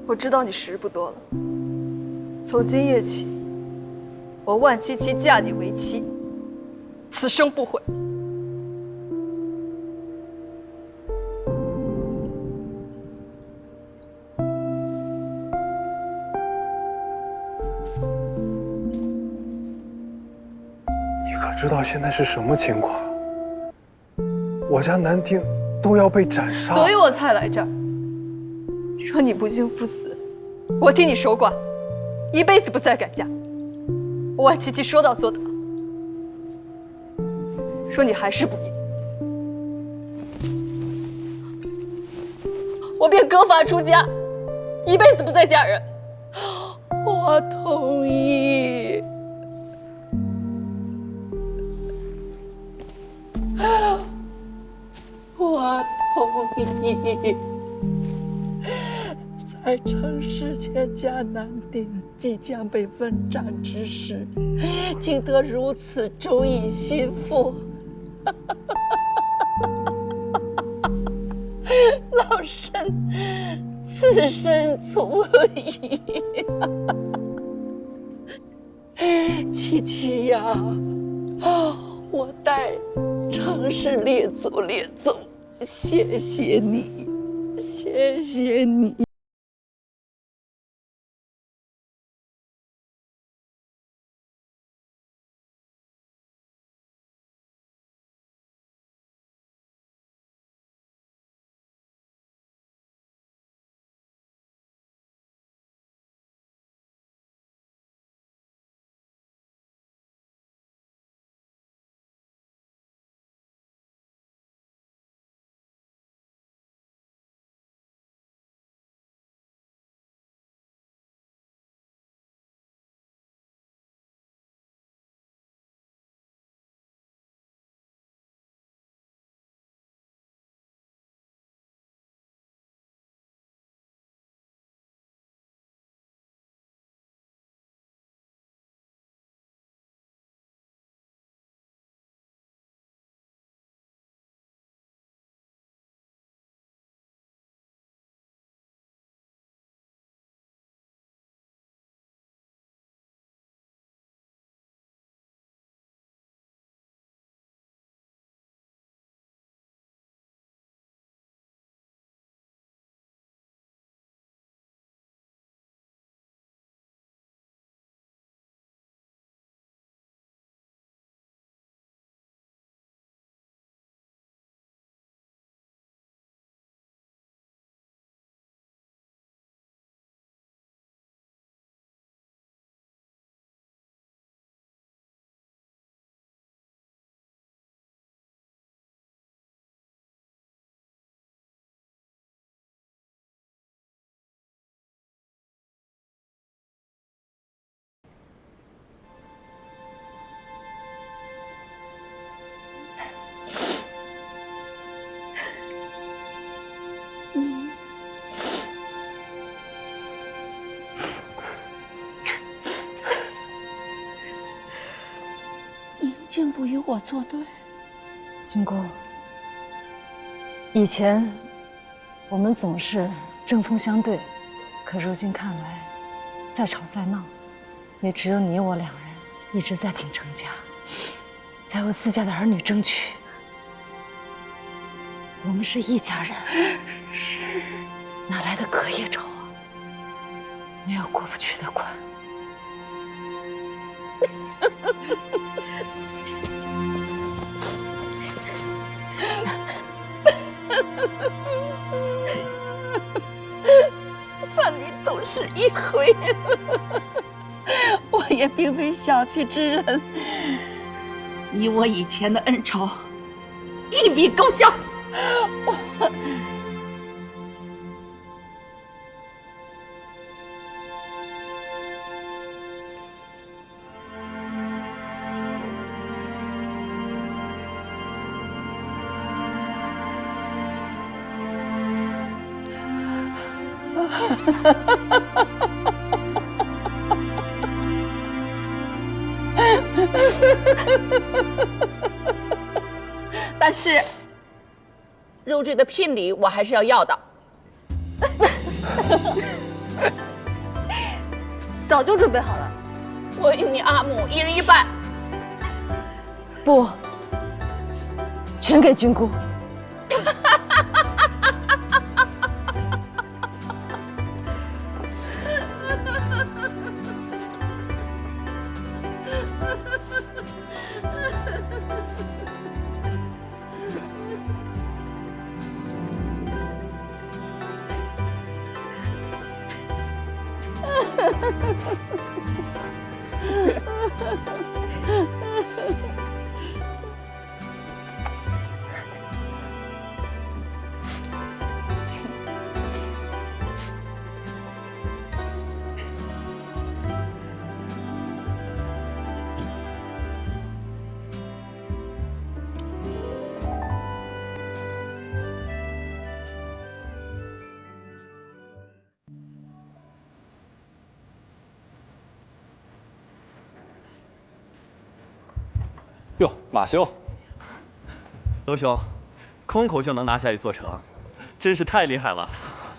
我知道你时日不多了。从今夜起，我万七七嫁你为妻，此生不悔。你可知道现在是什么情况？我家南丁都要被斩杀，所以我才来这儿。若你不幸赴死，我替你守寡，一辈子不再改嫁。我万七七说到做到。说你还是不义，我便割发出家，一辈子不再嫁人。我同意。我同意。在城市全家难定，即将被问斩之时，竟得如此忠义心腹，老身此生足矣。七七呀，我代城市列祖列宗谢谢你，谢谢你。你竟不与我作对？君姑，以前我们总是针锋相对，可如今看来，再吵再闹，也只有你我两人一直在挺程家，在为自家的儿女争取。我们是一家人，是哪来的隔夜仇啊？没有过不去的关。算你都是一回。我也并非小气之人，以我以前的恩仇，一笔勾销。但是入赘的聘礼我还是要要的。早就准备好了，我与你阿母一人一半。不，全给君姑。哟，马兄，娄兄，空口就能拿下一座城，真是太厉害了。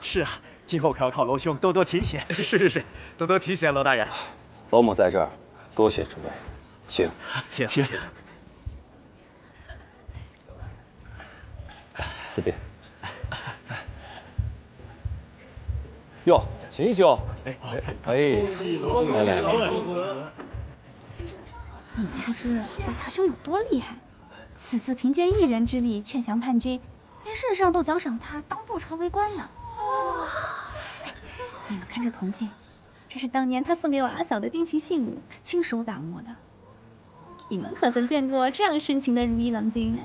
是啊，今后可要靠娄兄多多提携。是，多多提携娄大人。娄某在这儿，多谢诸位，请。四边。哟，秦兄，来。你们不知韦大兄有多厉害，此次凭借一人之力劝降叛军，连圣上都奖赏他当部朝为官呢。你们看这铜镜，这是当年他送给我阿嫂的定情信物，亲手打磨的。你们可曾见过这样深情的如意郎君？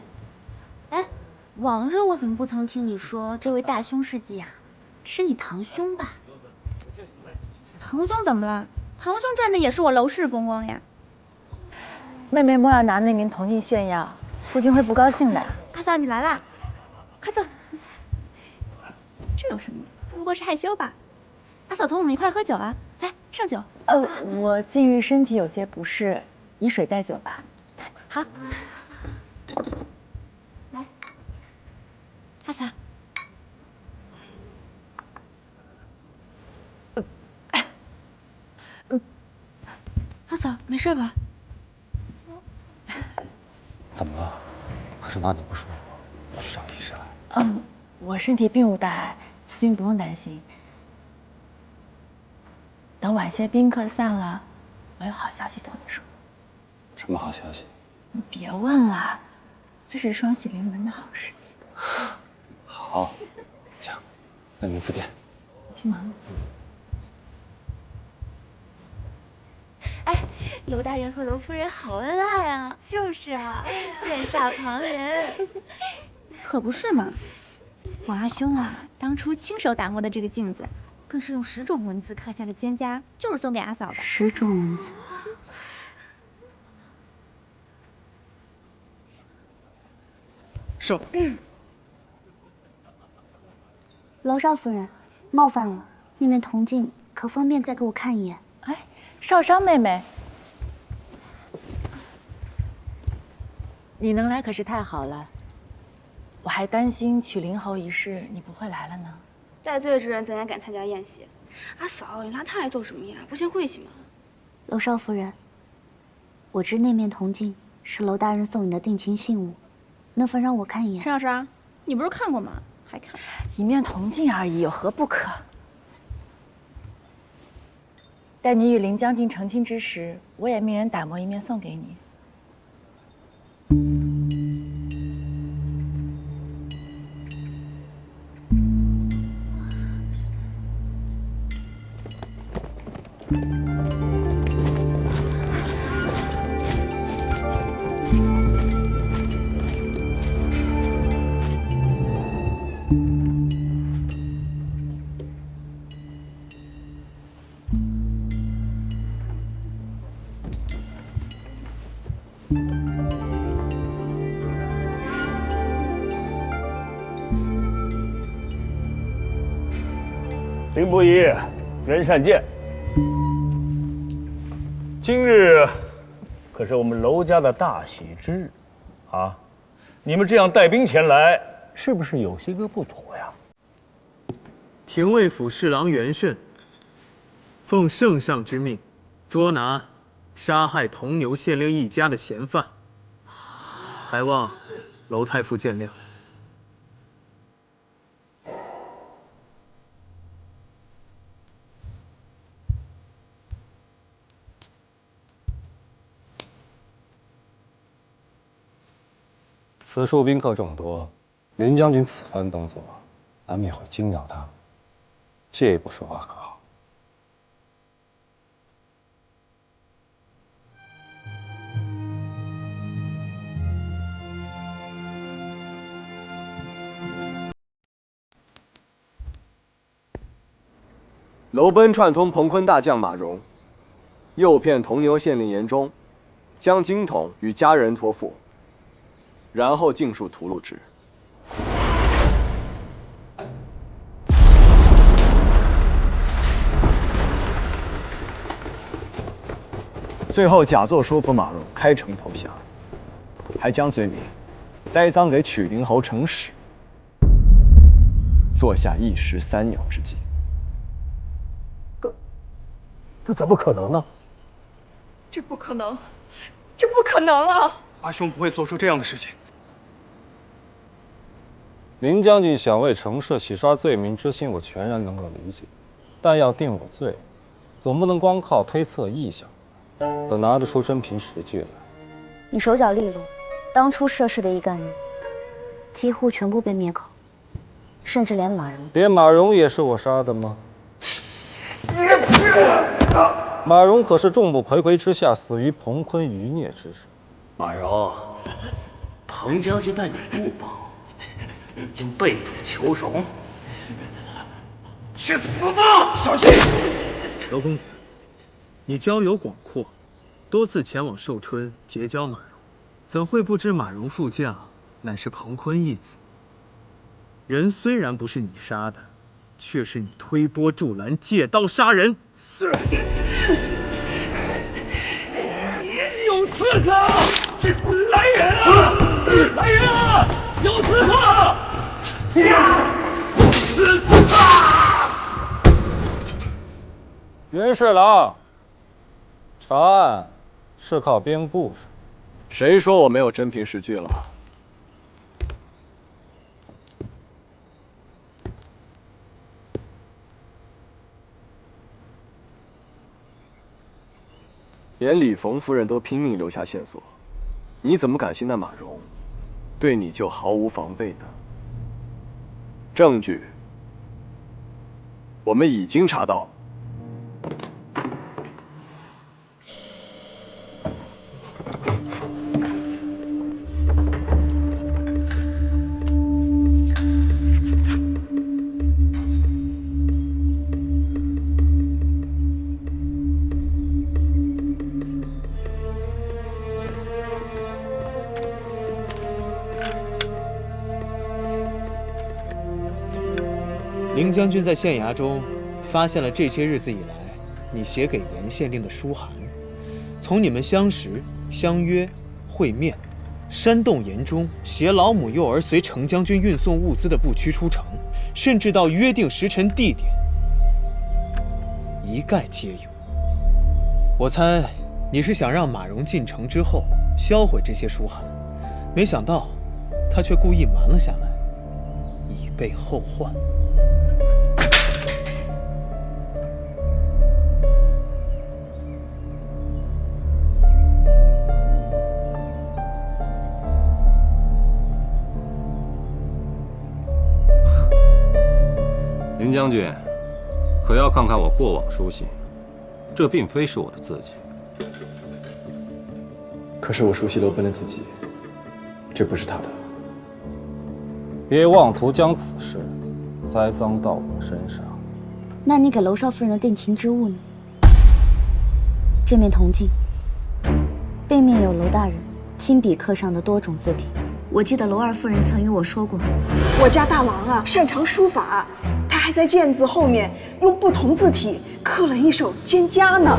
哎，往日我怎么不曾听你说这位大兄事迹呀？是你堂兄吧？堂兄怎么了？堂兄占的也是我娄氏风光呀。妹妹莫要拿那名铜镜炫耀，父亲会不高兴的。阿嫂，你来啦，快坐。这有什么？不过是害羞吧。阿嫂同我们一块喝酒啊，来上酒。我近日身体有些不适，以水代酒吧。好，来，阿嫂。阿嫂，没事吧？怎么了？还是哪里不舒服？我去找医生。我身体并无大碍，夫君不用担心。等晚些宾客散了，我有好消息同你说。什么好消息？你别问了，自是双喜临门的好事情。好，行，那你们自便。去忙。哎，娄大人和娄夫人好恩爱啊！就是啊，羡煞旁人。可不是嘛，我阿兄啊，当初亲手打磨的这个镜子，更是用10种文字刻下的蒹葭，就是送给阿嫂的。10种文字。是。娄少夫人，冒犯了，那面铜镜可方便再给我看一眼？哎，少商妹妹，你能来可是太好了，我还担心娶灵侯一事你不会来了呢。戴罪之人怎样敢参加宴席？阿嫂，你拉他来做什么呀？不嫌晦气吗？娄少夫人，我知那面铜镜是娄大人送你的定情信物，能否让我看一眼？陈老师，你不是看过吗？还看？一面铜镜而已，有何不可？待你与林将军成亲之时，我也命人打磨一面送给你。兵不疑，人善见。今日可是我们娄家的大喜之日，啊！你们这样带兵前来，是不是有些个不妥呀？廷尉府侍郎袁慎奉圣上之命，捉拿杀害铜牛县令一家的嫌犯，还望娄太傅见谅。此处宾客众多，林将军此番动作，难免会惊扰他。借一步说话可好？楼奔串通彭坤大将马荣，诱骗铜牛县令严忠，将金童与家人托付，然后尽数屠戮之。最后假作说服马荣开城投降，还将罪名栽赃给曲灵侯程始，做下一石三鸟之计。这怎么可能呢？这不可能，这不可能啊！阿兄不会做出这样的事情。林将军想为程氏洗刷罪名之心，我全然能够理解。但要定我罪，总不能光靠推测臆想，得拿得出真凭实据来。你手脚利落，当初涉事的一干人几乎全部被灭口，甚至连马荣，连马荣也是我杀的吗？马荣可是众目睽睽之下死于彭坤余孽之手。马荣，彭将军待你不薄，已经背主求荣，去死吧！小心！娄公子，你交友广阔，多次前往寿春结交马荣，怎会不知马荣副将乃是彭坤义子？人虽然不是你杀的，却是你推波助澜、借刀杀人。是。有刺客！来人啊！来人啊！有刺客！袁侍郎，查案是靠编故事。谁说我没有真凭实据了？连李冯夫人都拼命留下线索，你怎么敢信那马荣对你就毫无防备呢？证据我们已经查到。林将军在县衙中发现了这些日子以来你写给严县令的书函，从你们相识、相约、会面，煽动严忠携老母幼儿随程将军运送物资的步驱出城，甚至到约定时辰地点，一概皆有。我猜你是想让马荣进城之后销毁这些书函，没想到他却故意瞒了下来，以备后患。林将军，可要看看我过往书信，这并非是我的字迹。可是我熟悉楼奔的字迹，这不是他的。别妄图将此事栽赃到我身上。那你给娄少夫人的定情之物呢？这面铜镜，背面有娄大人亲笔刻上的多种字体。我记得娄二夫人曾与我说过，我家大郎啊，擅长书法，他还在剑字后面用不同字体刻了一首《蒹葭》呢。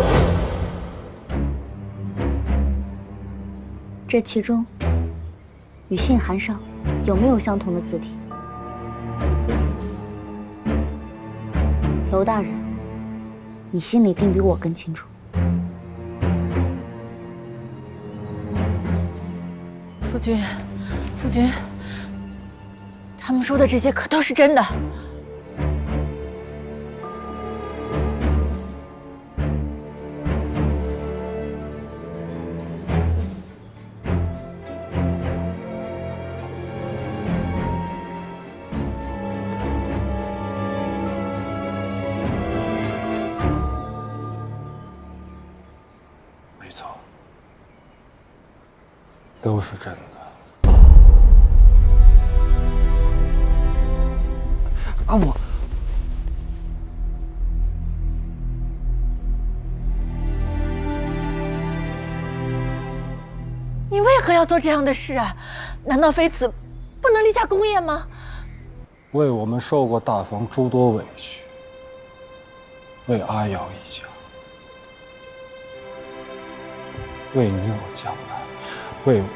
这其中与姓韩少有没有相同的字体？娄大人，你心里定比我更清楚。夫君，夫君，他们说的这些可都是真的。没错，都是真的。阿母，你为何要做这样的事啊？难道妃子不能立下功业吗？为我们受过大房诸多委屈，为阿瑶一家，为你我将来，为我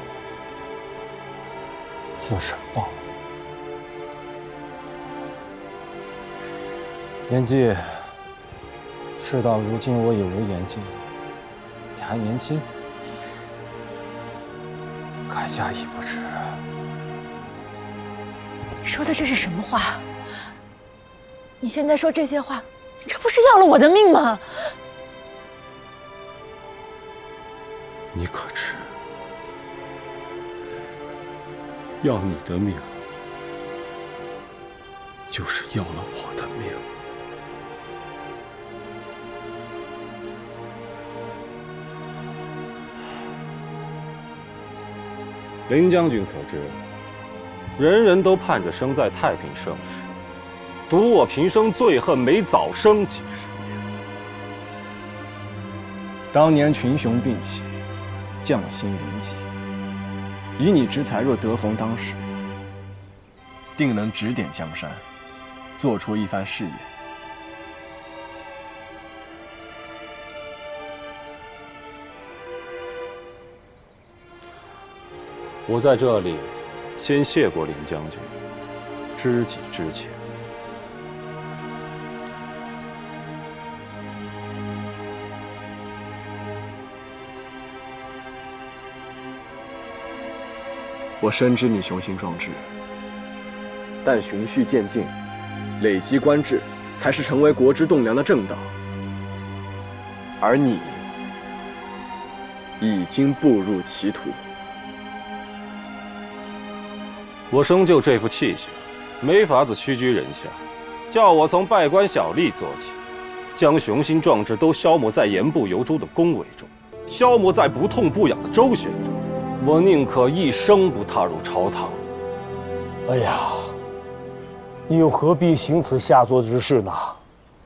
自身报复。年纪，事到如今我已无言尽，你还年轻，改嫁已不迟。你说的这是什么话？你现在说这些话，这不是要了我的命吗？你可知，要你的命，就是要了我的命。林将军可知，人人都盼着生在太平盛世，独我平生最恨没早生几十年。当年群雄并起，将星云集，以你之才，若得逢当时，定能指点江山，做出一番事业。我在这里先谢过林将军，知己之情。我深知你雄心壮志，但循序渐进，累积官制，才是成为国之栋梁的正道。而你已经步入歧途。我生就这副气性，没法子屈居人下，叫我从拜官小吏做起，将雄心壮志都消磨在言不由衷的恭维中，消磨在不痛不痒的周旋中，我宁可一生不踏入朝堂。哎呀，你又何必行此下作之事呢？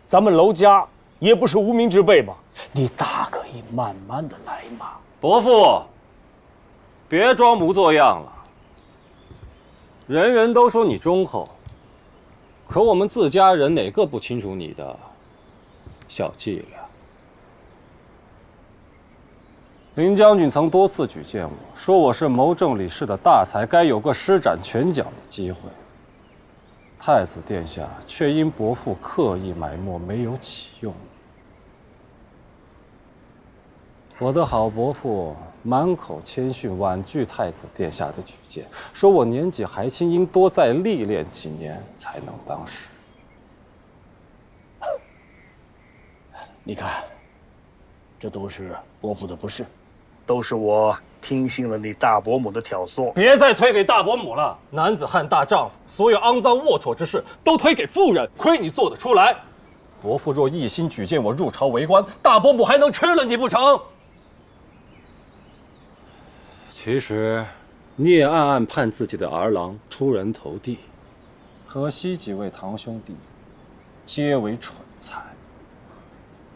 咱们娄家也不是无名之辈嘛，你大可以慢慢的来嘛。伯父，别装模作样了。人人都说你忠厚，可我们自家人哪个不清楚你的小伎俩？林将军曾多次举荐我，说我是谋政理事的大才，该有个施展拳脚的机会。太子殿下却因伯父刻意埋没，没有启用。我的好伯父满口谦逊，婉拒太子殿下的举荐，说我年纪还轻，应多再历练几年才能当时。你看，这都是伯父的不是，都是我听信了你大伯母的挑唆。别再推给大伯母了，男子汉大丈夫，所有肮脏龌龊之事都推给妇人，亏你做得出来。伯父若一心举荐我入朝为官，大伯母还能吃了你不成？其实，你也暗暗盼自己的儿郎出人头地，可惜几位堂兄弟皆为蠢材。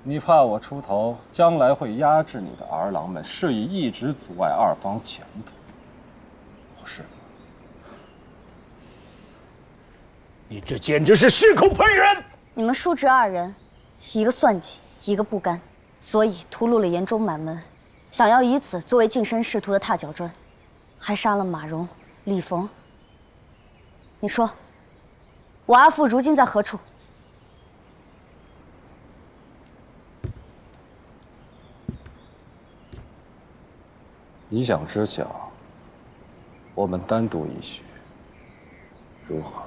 你怕我出头，将来会压制你的儿郎们，是以一直阻碍二方前途，不是吗？你这简直是血口喷人！你们叔侄二人，一个算计，一个不甘，所以屠戮了严中满门，想要以此作为晋升仕途的踏脚砖，还杀了马荣、李逢。你说，我阿父如今在何处？你想知晓，我们单独一叙，如何？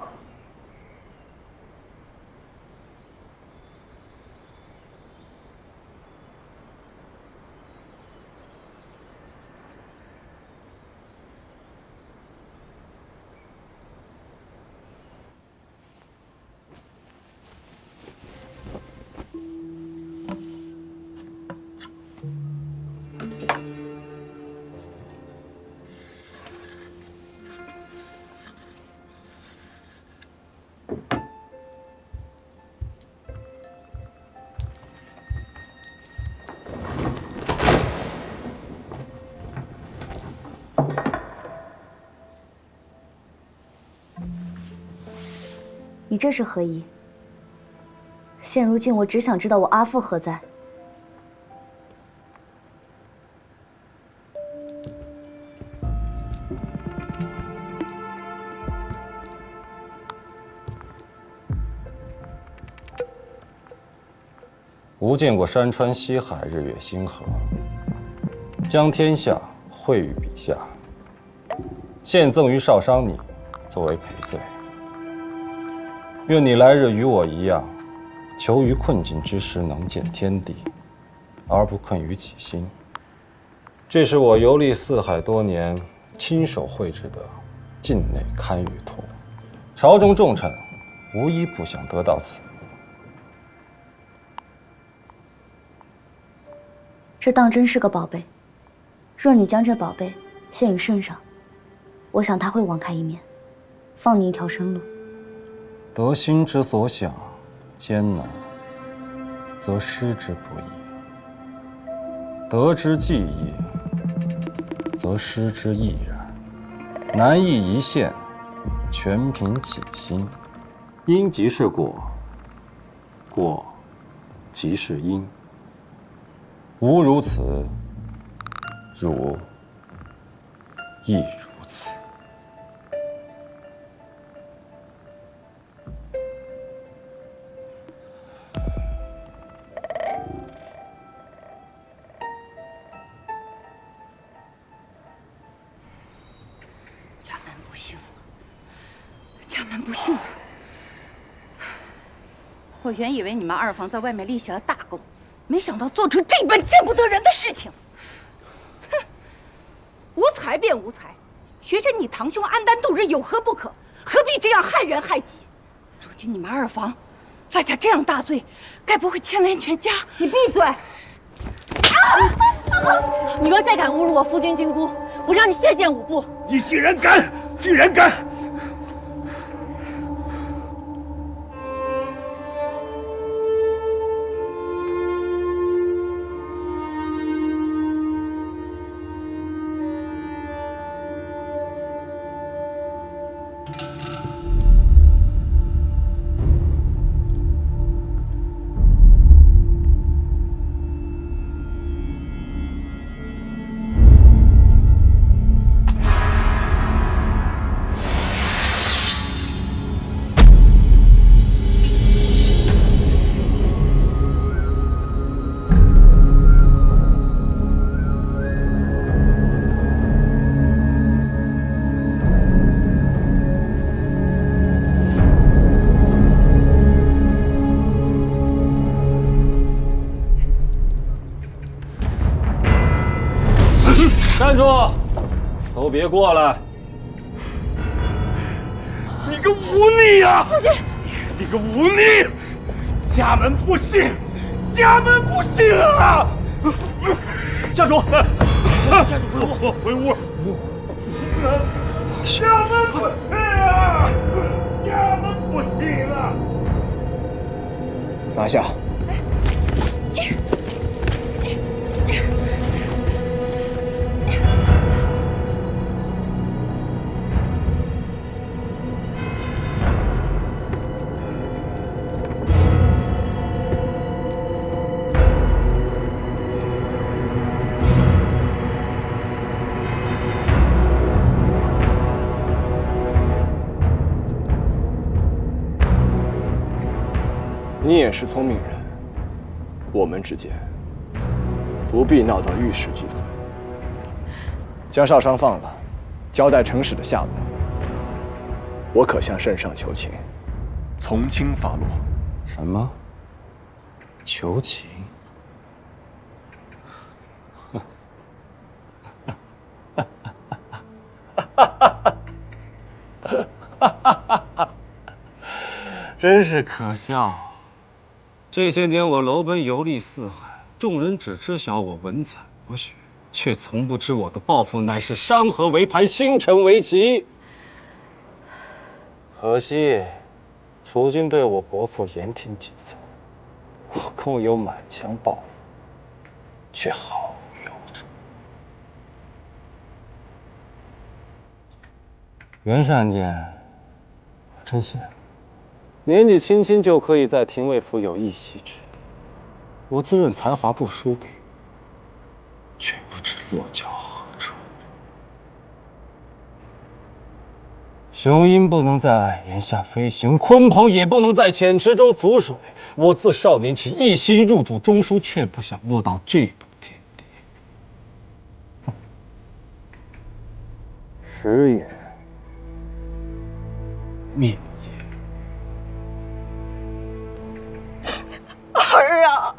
你这是何意？现如今我只想知道我阿父何在。吾见过山川西海，日月星河，将天下汇于笔下，现赠于少商你，作为赔罪。愿你来日与我一样，求于困境之时能见天地，而不困于己心。这是我游历四海多年，亲手绘制的境内堪舆图。朝中重臣无一不想得到此物。这当真是个宝贝。若你将这宝贝献与圣上，我想他会网开一面，放你一条生路。得心之所想，艰难，则失之不易；得之既易，则失之亦然。难易一线，全凭己心。因即是果，果即是因。吾如此，汝亦如此。家门不幸了，家门不幸了！我原以为你们二房在外面立下了大功，没想到做出这般见不得人的事情。哼，无才便无才，学着你堂兄安丹度日有何不可？何必这样害人害己？如今你们二房犯下这样大罪，该不会牵连全家？你闭嘴！你若再敢侮辱我夫君君姑，我让你血溅五步！你居然敢！居然敢！站住！都别过来！你个忤逆呀！夫君，你个忤逆！家门不幸，家门不幸啊！家主，家主回屋。家门不幸啊！家门不幸啊！拿下。你也是聪明人，我们之间不必闹到玉石俱焚。将少商放了，交代程使的下落，我可向圣上求情，从轻发落。什么？求情？真是可笑。这些年我楼奔游历四海，众人只知晓我文采博学，却从不知我的抱负乃是山河为盘，星辰为棋。可惜，如今对我伯父言听计从，我空有满腔抱负，却毫无用处。袁善见，真羡慕。年纪轻轻就可以在廷尉府有一席之地，我自认才华不输给你，却不知落脚何处。雄鹰不能在矮檐下飞行，鲲鹏也不能在浅池中浮水。我自少年起一心入主中书，却不想落到这步田地。时也，命也。儿啊！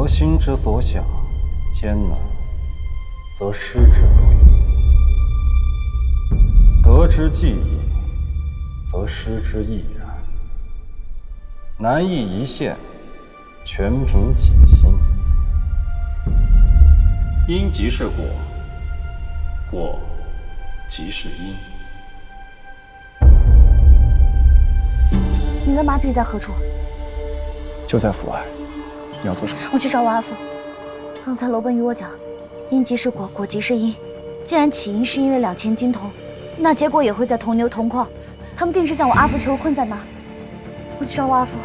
心之所想，艰难，则失之不易；得之既易，则失之亦然。难易一线，全凭己心。因即是果，果即是因。你的马匹在何处？就在府外。你要做什么？我去找我阿父。刚才楼奔与我讲，因即是果，果即是因。既然起因是因为2000金铜，那结果也会在铜牛铜矿。他们定是将我阿父囚困在那儿。我去找我阿父。